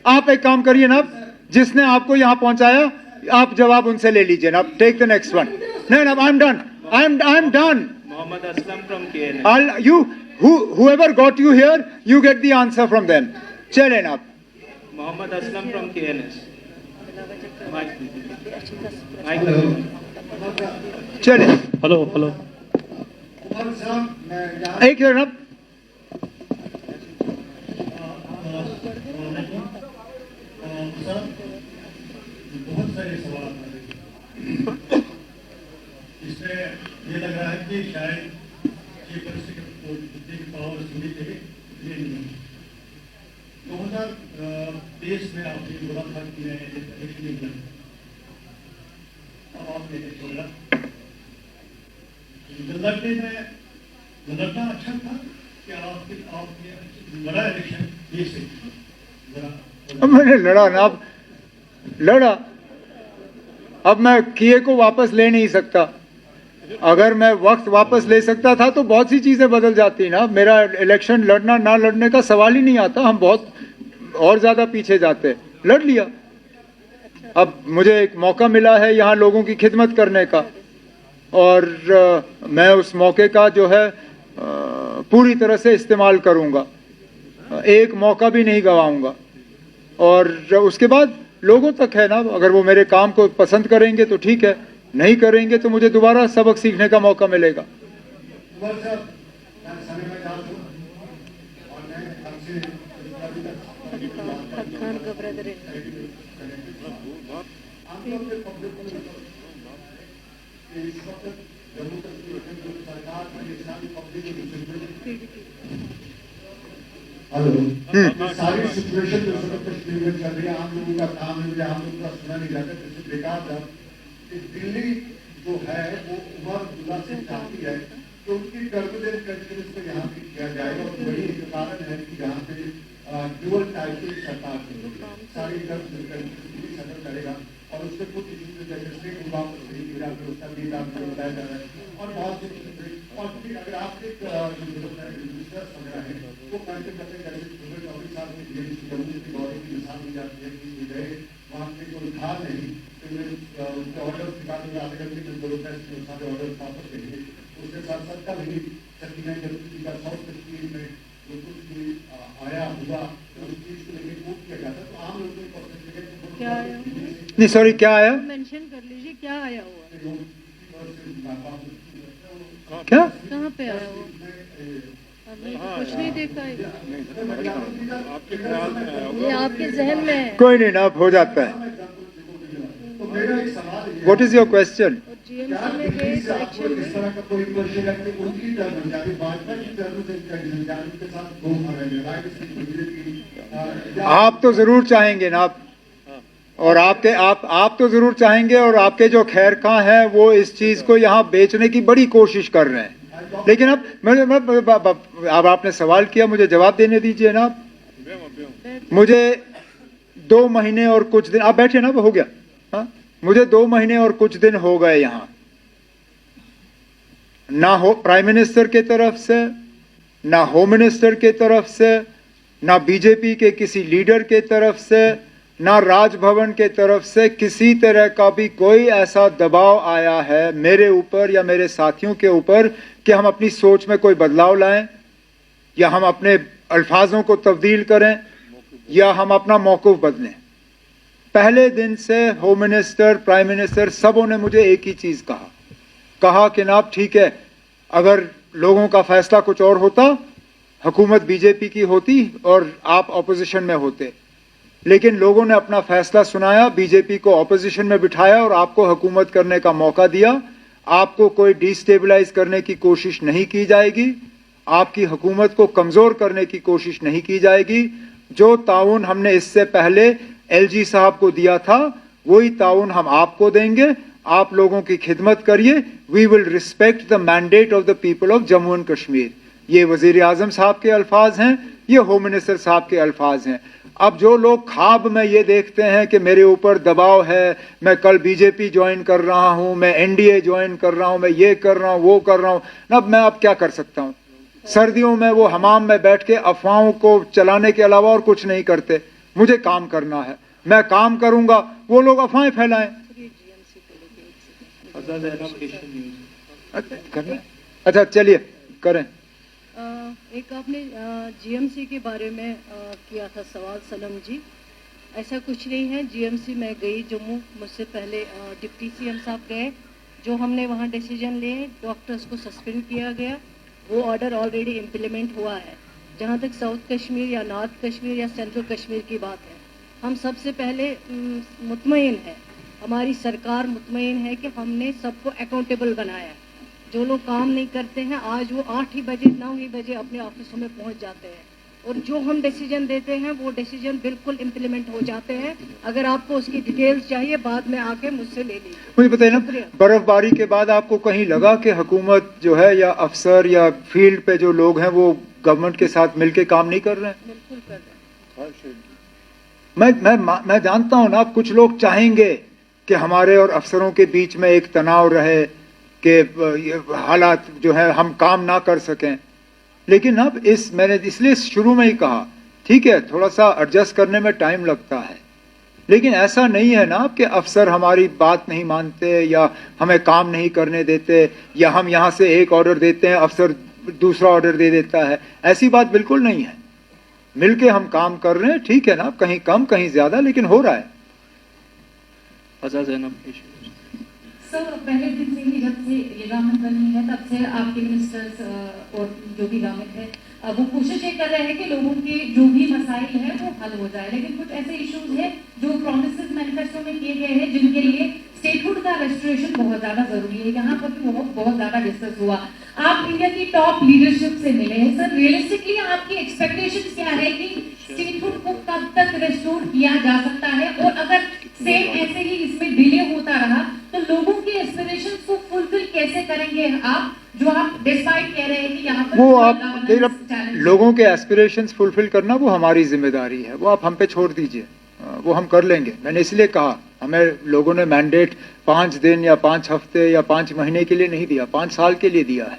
आप एक काम करिए ना, जिसने आपको यहाँ पहुंचाया, आप जवाब उनसे ले लीजिए ना, टेक द नेक्स्ट वन। नहीं, I am done, I am done. Mohammed Aslam from KNS. Whoever got you here, you get the answer from them. चले ना। Mohammed Aslam from KNS. Mike. चले। हेलो एक मिनट ना, बहुत सारे सवाल इसमें ये लग रहा है कि शायद चीफ मिनिस्टर को जितने की पावर सुनी चाहिए ये नहीं। 2023 में आपने बोला था कि मैं इलेक्शन नहीं लड़, अब आपने छोड़ा। लड़ना अच्छा था कि आपने लड़ा इलेक्शन ये से मैंने लड़ा ना, लड़ा, अब मैं किए को वापस ले नहीं सकता। अगर मैं वक्त वापस ले सकता था तो बहुत सी चीजें बदल जाती ना। मेरा इलेक्शन लड़ना ना लड़ने का सवाल ही नहीं आता, हम बहुत और ज्यादा पीछे जाते। लड़ लिया, अब मुझे एक मौका मिला है यहाँ लोगों की खिदमत करने का, और मैं उस मौके का जो है पूरी तरह से इस्तेमाल करूंगा, एक मौका भी नहीं गवाऊंगा। और उसके बाद लोगों तक है ना, अगर वो मेरे काम को पसंद करेंगे तो ठीक है, नहीं करेंगे तो मुझे दोबारा सबक सीखने का मौका मिलेगा। हेलो, सारी सिचुएशन जो कश्मीर में चल रही है, आम लोगों का काम है, मुझे आम लोगों का सुना नहीं जाता, जिससे बेकार था कि दिल्ली जो है वो उमर अब्दुल्ला से चाहती है कि उनकी टर्मिनेट कंट्रीज को यहाँ पे किया जाएगा, और वही एक कारण है कि यहाँ पे ड्यूअल टाइप की सरकार सारी कंट्रीज सेटल करेगा, और उससे कुछ चीजें जैसे स्टेट वापस नहीं गिरा, उसका भी आपको बताया जा रहा है, और बहुत सी चीजें। और फिर अगर आपके रिसर्च वगैरह है वो करते करते जैसे 24 साल में जम्मू की दौरे की मिसाल दी जाती है कि गए वहाँ पे कोई था नहीं, तो उनके ऑर्डर निकालने आधे घंटे में सारे ऑर्डर वापस देंगे। उसके साथ साथ कल ही सकीना जरूरी का साउथ कश्मीर में जो कुछ भी आया हुआ तो उस चीज को लेकर कोट किया जाता, तो आम लोगों को नहीं, सॉरी, क्या आया? मेंशन कर लीजिए, क्या आया हुआ, क्या कहाँ पे आया हुआ? कुछ नहीं देखा है, ये आपके जहन में है। कोई नहीं ना, हो जाता है। What is your question? GMC में गए इलेक्शन में इस तरह का कोई क्वेश्चन है कि उनकी टर्म यानी भाजपा की टर्म से के साथ घूम रहे हैं, आप तो जरूर चाहेंगे ना, और आप तो जरूर चाहेंगे, और आपके जो खैर खां हैं वो इस चीज को यहाँ बेचने की बड़ी कोशिश कर रहे हैं। लेकिन अब आपने सवाल किया, मुझे जवाब देने दीजिए ना। मुझे 2 महीने और कुछ दिन, आप बैठे ना, हो गया। हाँ, मुझे 2 महीने और कुछ दिन हो गए यहाँ, ना हो प्राइम मिनिस्टर के तरफ से, ना होम मिनिस्टर के तरफ से, ना बीजेपी के किसी लीडर के तरफ से, ना राजभवन के तरफ से किसी तरह का भी कोई ऐसा दबाव आया है मेरे ऊपर या मेरे साथियों के ऊपर कि हम अपनी सोच में कोई बदलाव लाएं, या हम अपने अल्फाजों को तब्दील करें, या हम अपना मौक़िफ़ बदलें। पहले दिन से होम मिनिस्टर, प्राइम मिनिस्टर, सबों ने मुझे एक ही चीज कहा कि ना ठीक है, अगर लोगों का फैसला कुछ और होता, हुकूमत बीजेपी की होती और आप ऑपोजिशन में होते, लेकिन लोगों ने अपना फैसला सुनाया, बीजेपी को ऑपोजिशन में बिठाया और आपको हुकूमत करने का मौका दिया। आपको कोई डिस्टेबलाइज करने की कोशिश नहीं की जाएगी, आपकी हुकूमत को कमजोर करने की कोशिश नहीं की जाएगी। जो ताउन हमने इससे पहले एलजी साहब को दिया था, वही ताउन हम आपको देंगे। आप लोगों की खिदमत करिए। We will respect the mandate of the people of Jammu and Kashmir. ये वजीर आजम साहब के अल्फाज हैं, ये होम मिनिस्टर साहब के अल्फाज हैं। अब जो लोग ख्वाब में ये देखते हैं कि मेरे ऊपर दबाव है, मैं कल बीजेपी ज्वाइन कर रहा हूं, मैं एनडीए ज्वाइन कर रहा हूं, मैं ये कर रहा हूं, वो कर रहा हूं, अब मैं अब क्या कर सकता हूं। सर्दियों में वो हमाम में बैठ के अफवाहों को चलाने के अलावा और कुछ नहीं करते। मुझे काम करना है, मैं काम करूंगा, वो लोग अफवाहें फैलाएं। अच्छा चलिए करें। एक आपने जीएमसी के बारे में किया था सवाल सनम जी। ऐसा कुछ नहीं है। जीएमसी में गई जम्मू, मुझसे पहले डिप्टी सीएम साहब गए। जो हमने वहाँ डिसीजन लिए, डॉक्टर्स को सस्पेंड किया गया, वो ऑर्डर ऑलरेडी इम्प्लीमेंट हुआ है। जहाँ तक साउथ कश्मीर या नॉर्थ कश्मीर या सेंट्रल कश्मीर की बात है, हम सबसे पहले मुतमईन है, हमारी सरकार मुतमईन है कि हमने सबको अकाउंटेबल बनाया है। जो लोग काम नहीं करते हैं, आज वो 8 ही बजे 9 ही बजे अपने ऑफिसों में पहुंच जाते हैं, और जो हम डिसीजन देते हैं वो डिसीजन बिल्कुल इम्प्लीमेंट हो जाते हैं। अगर आपको उसकी डिटेल्स चाहिए, बाद में आके मुझसे ले लीजिए। मुझे बताइए ना, बर्फबारी के बाद आपको कहीं लगा कि हुकूमत जो है या अफसर या फील्ड पे जो लोग हैं वो गवर्नमेंट के साथ मिलके काम नहीं कर रहे हैं? बिल्कुल कर रहे हैं। मैं जानता हूं ना, कुछ लोग चाहेंगे कि हमारे और अफसरों के बीच में एक तनाव रहे कि हालात जो है हम काम ना कर सकें, लेकिन अब मैंने इसलिए शुरू में ही कहा, ठीक है थोड़ा सा एडजस्ट करने में टाइम लगता है, लेकिन ऐसा नहीं है ना कि अफसर हमारी बात नहीं मानते या हमें काम नहीं करने देते, या हम यहाँ से एक ऑर्डर देते हैं अफसर दूसरा ऑर्डर दे देता है। ऐसी बात बिल्कुल नहीं है। मिलके हम काम कर रहे हैं, ठीक है ना, कहीं कम कहीं ज्यादा, लेकिन हो रहा है। सर, पहले दिन से ही जब से ये गवर्नमेंट बनी है तब से आपके मिनिस्टर्स और जो भी गवर्नमेंट है वो कोशिश ये कर रहे हैं कि लोगों के जो भी मसाइल है वो हल हो जाए, लेकिन कुछ ऐसे इश्यूज है जो प्रोमिसेस मैनिफेस्टो में किए गए हैं जिनके लिए स्टेटहुड का रेस्टोरेशन बहुत ज्यादा जरूरी है। यहाँ पर भी बहुत ज्यादा डिस्कस हुआ। आप इंडिया की टॉप लीडरशिप से मिले हैं सर, रियलिस्टिकली आपकी एक्सपेक्टेशंस क्या है कि स्टेटहुड को कब तक रेस्टोर किया जा सकता है, और अगर सेम ऐसे ही इसमें डिले होता रहा तो लोगों के एस्पिरेशंस को फुलफिल कैसे करेंगे आप, जो आप डिस्पाइट कह रहे हैं कि यहाँ पर वो आप लोगों के एस्पिरेशंस फुलफिल करना वो हमारी जिम्मेदारी है, वो आप हम पे छोड़ दीजिए, वो हम कर लेंगे। मैंने इसलिए कहा, हमें लोगों ने मैंडेट 5 दिन या 5 हफ्ते या 5 महीने के लिए नहीं दिया, 5 साल के लिए दिया है,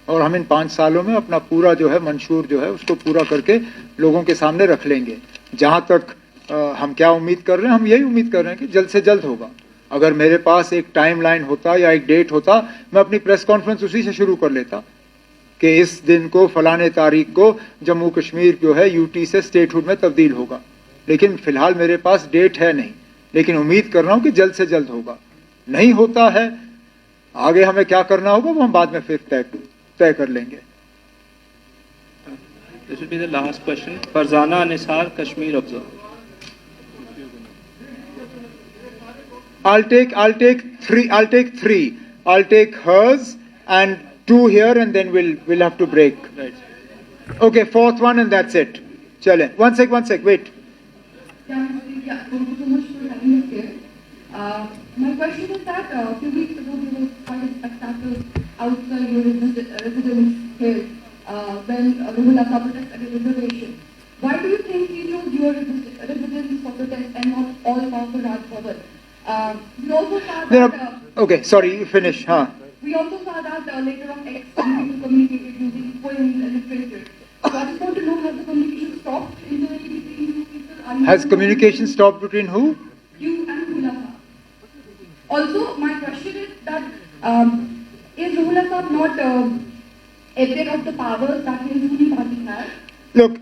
और हम इन 5 सालों में अपना पूरा जो है मंशूर जो है उसको पूरा करके लोगों के सामने रख लेंगे। जहाँ तक हम क्या उम्मीद कर रहे हैं, हम यही उम्मीद कर रहे हैं कि जल्द से जल्द होगा। अगर मेरे पास एक टाइमलाइन होता या एक डेट होता, मैं अपनी प्रेस कॉन्फ्रेंस उसी से शुरू कर लेता कि इस दिन को फलाने तारीख को जम्मू कश्मीर जो है यूटी से स्टेटहुड में तब्दील होगा, लेकिन फिलहाल मेरे पास डेट है नहीं, लेकिन उम्मीद कर रहा हूं कि जल्द से जल्द होगा। नहीं होता है, आगे हमें क्या करना होगा वो हम बाद में फिर तय कर लेंगे। This will be the last question. Farzana Nisar, Kashmir Observer. I'll take 3. I'll take hers and 2 here, and then we'll have to break. Right. Okay, 4th one, and that's it. Chale. One sec. Wait. My question is that a few weeks ago there was quite a spectacle outside your residence here when Ruhullah Shah protested a reservation. Why do you think he chose your residence for protest and not all powerful Raj Bhavan? We also saw that. Okay, sorry, you finish, huh? We also saw that later on X communicated using poems and literature. So I just want to know, has the communication stopped internally between you people? Has communication stopped between who? You and Ruhullah Shah. Also, my question is that is Ruhullah Shah not aware of the powers that his ruling party has? Look,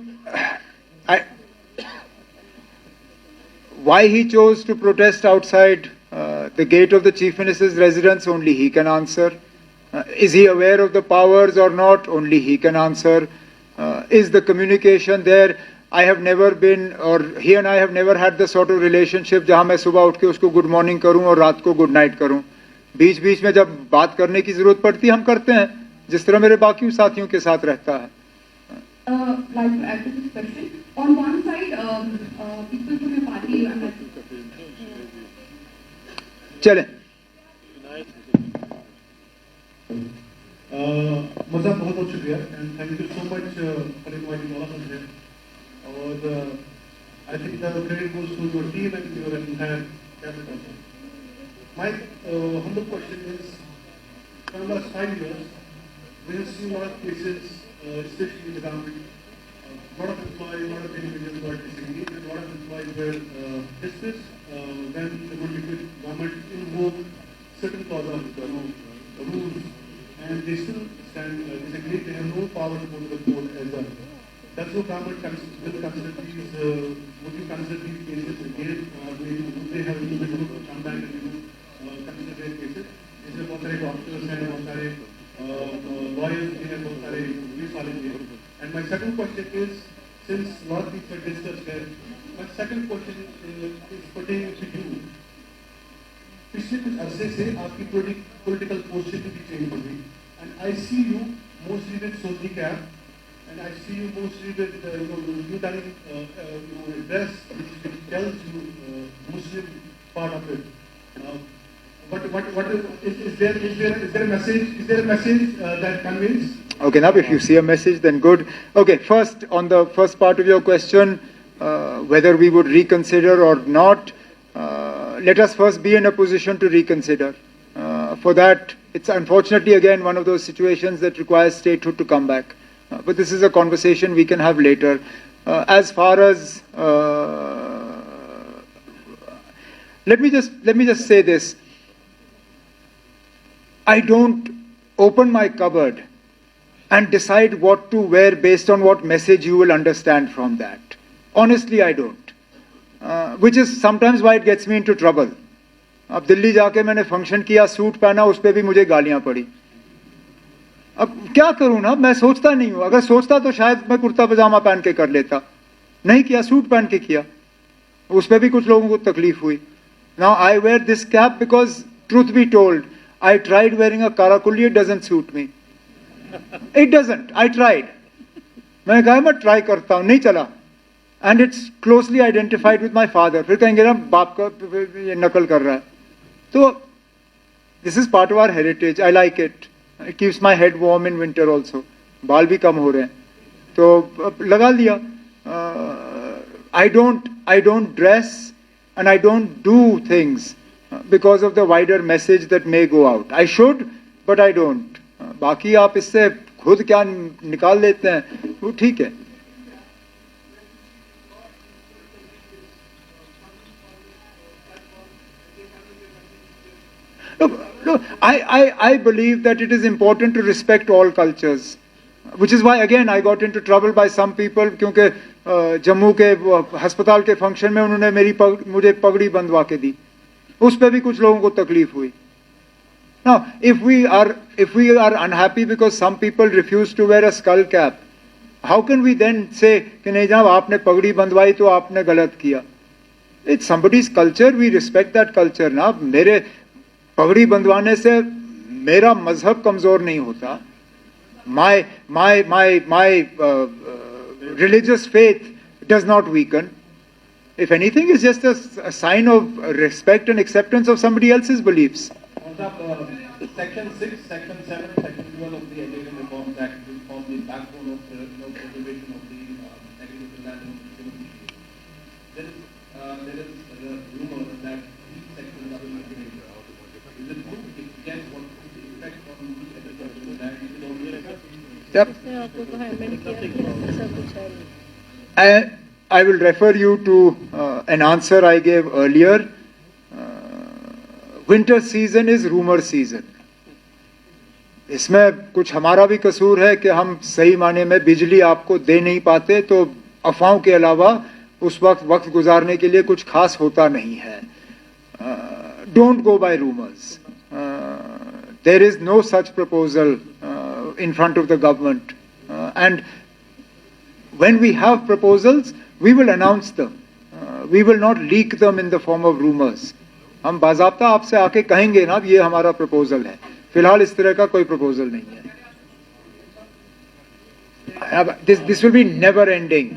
why he chose to protest outside the gate of the Chief Minister's residence, only he can answer. Is he aware of the powers or not? Only he can answer. Is the communication there? I have never been, or he and I have never had the sort of relationship जहाँ मैं सुबह उठ के उसको good morning करूँ और रात को गुड नाइट करूँ. बीच बीच में जब बात करने की जरूरत पड़ती है हम करते हैं, जिस तरह मेरे बाकी साथियों के साथ रहता है. Like to add to this question, on one side, people from your party are चलें. मज़ा बहुत बहुत शुक्रिया and thank you so much for inviting all of us here. और I think the credit goes to your team and your entire cabinet also. My humble question is, for the last 5 years, we have seen a lot of cases, especially in the government. A lot of employees, a lot of individuals got disengaged, and a lot of employees were dismissed when the government invoked certain clauses of rules, and they still stand disengaged. They have no power to go to the court as well. Does the government will consider these? Would you consider these cases again? Would they have individuals to come back and consider their cases? Is there बहुत सारे doctors हैं, बहुत सारे lawyers हैं, बहुत सारे police वाले हैं? And my second question is, since a lot of things are discussed here, my second question is pertaining to you. पिछले कुछ अरसे से आपकी political posture भी change हो गई, and I see you mostly with Sodhi cap, and I see you mostly with you done a dress which tells you Muslim part of it. What is there a message? Is there a message that conveys? Okay, now if you see a message, then good. Okay, first, on the first part of your question, whether we would reconsider or not, let us first be in a position to reconsider. For that, it's unfortunately again one of those situations that requires statehood to come back. But this is a conversation we can have later. As far as let me just say this. I don't open my cupboard and decide what to wear based on what message you will understand from that. Honestly, I don't. Which is sometimes why it gets me into trouble. अब दिल्ली जाके मैंने function किया, suit पहना, उस पे भी मुझे गालियां पड़ी. अब क्या करूं ना, मैं सोचता नहीं हूं. अगर सोचता तो शायद मैं कुर्ता पजामा पहन के कर लेता. नहीं किया, सूट पहन के किया. उस पे भी कुछ लोगों को तकलीफ हुई. Now I wear this cap because, truth be told, I tried wearing a karakulli, it doesn't suit me. It doesn't. I tried. मैंने कहा मैं ट्राई करता हूं, नहीं चला. And it's closely identified with my father. फिर कहेंगे ना बाप का ये नकल कर रहा है. तो this is part of our heritage. I like it. It keeps my head warm in winter also. बाल भी कम हो रहे हैं. तो लगा लिया. I don't dress and I don't do things because of the wider message that may go out. I should, but I don't. बाकी आप इससे खुद क्या निकाल लेते हैं वो ठीक है. Look, I believe that it is important to respect all cultures, which is why again I got into trouble by some people क्योंकि जम्मू के अस्पताल के फंक्शन में उन्होंने मुझे पगड़ी बंधवा के दी. उस पे भी कुछ लोगों को तकलीफ हुई. Now, if we are unhappy because some people refuse to wear a skull cap, how can we then say कि नहीं जनाब आपने पगड़ी बंधवाई तो आपने गलत किया? It's somebody's culture. We respect that culture. ना मेरे पगड़ी बंधवाने से मेरा मजहब कमजोर नहीं होता. My religious faith does not weaken. If anything, it's just a sign of respect and acceptance of somebody else's beliefs. Section 6, Section 7, Section 12 of the Agrarian Reforms Act will form the backbone of preservation of the agricultural land and human beings. There is a rumor that these sections are implemented. Is it true? If yes, what is the effect on the agricultural land? Yep. I will refer you to an answer I gave earlier. Winter season is rumor season. इसमें कुछ हमारा भी कसूर है कि हम सही माने में बिजली आपको दे नहीं पाते, तो अफवाहों के अलावा उस वक्त गुजारने के लिए कुछ खास होता नहीं है. Don't go by rumors. There is no such proposal in front of the government, and when we have proposals, we will announce them. We will not leak them in the form of rumors. हम बाज़ाब्ता आपसे आके कहेंगे ना, ये हमारा proposal है. फिलहाल इस तरह का कोई प्रपोजल नहीं है. This will be never ending.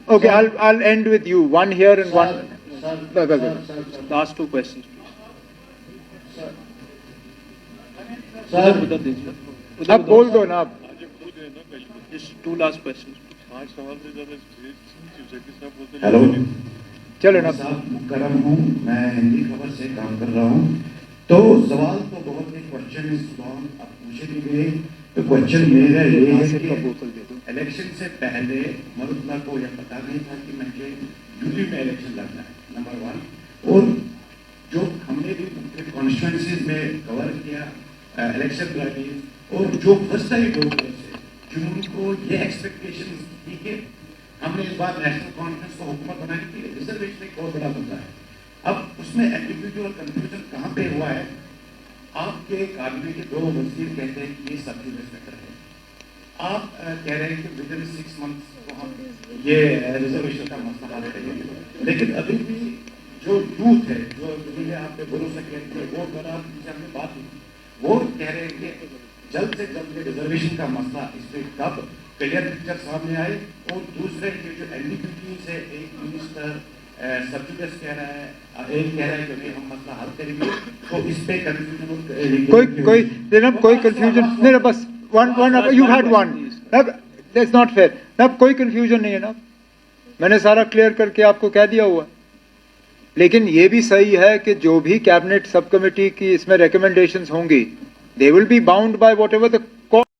Okay, I'll end with you. One here and one. Last two questions. अब बोल दो ना. Just two last questions. Hello, चलो ना. मुकर्रम हूँ, मैं हिंदी खबर से काम कर रहा हूँ. तो सवाल तो बहुत ही क्वेश्चन आप पूछे भी गए. तो क्वेश्चन मेरा ये है कि इलेक्शन से पहले मरुतला को यह पता नहीं था कि मुझे यूपी में इलेक्शन लड़ना है, नंबर 1. और जो हमने भी कॉन्स्टिट्यूएंसीज में कवर किया इलेक्शन रैलीज, और जो फर्स्ट टाइम लोग थे जिनको ये एक्सपेक्टेशन थी कि हमने इस बार नेशनल कॉन्फ्रेंस को हुकूमत बनाने की, रिजर्वेशन एक बहुत बड़ा मुद्दा है. अब उसमें एम्बिग्यूटी और कंफ्यूजन कहाँ पे हुआ है? आपके काबिने के 2 वजीर कहते हैं कि ये सब्सिडी मैटर है. आप कह रहे हैं कि विद इन 6 मंथ्स को हम ये रिजर्वेशन का मसला हल करेंगे. लेकिन अभी भी जो यूथ है, जो आपने भरोसा किया, वो बड़ा जिनसे हमने बात की, वो कह रहे हैं कि जल्द से जल्द रिजर्वेशन का मसला इस पर कब क्लियर पिक्चर सामने आए. और दूसरे ये जो एम्बिग्यूटीज है, एक मिनिस्टर सब्सिडीज कह रहा है, एक कह रहा है कि हम मसला हल करेंगे, तो इस पे कंफ्यूजन कोई कंफ्यूजन नहीं है. बस one you had one. That's not fair. अब कोई कंफ्यूजन नहीं है ना, मैंने सारा क्लियर करके आपको कह दिया हुआ. लेकिन ये भी सही है कि जो भी कैबिनेट सब कमेटी की इसमें रिकमेंडेशंस होंगी, they will be bound by whatever the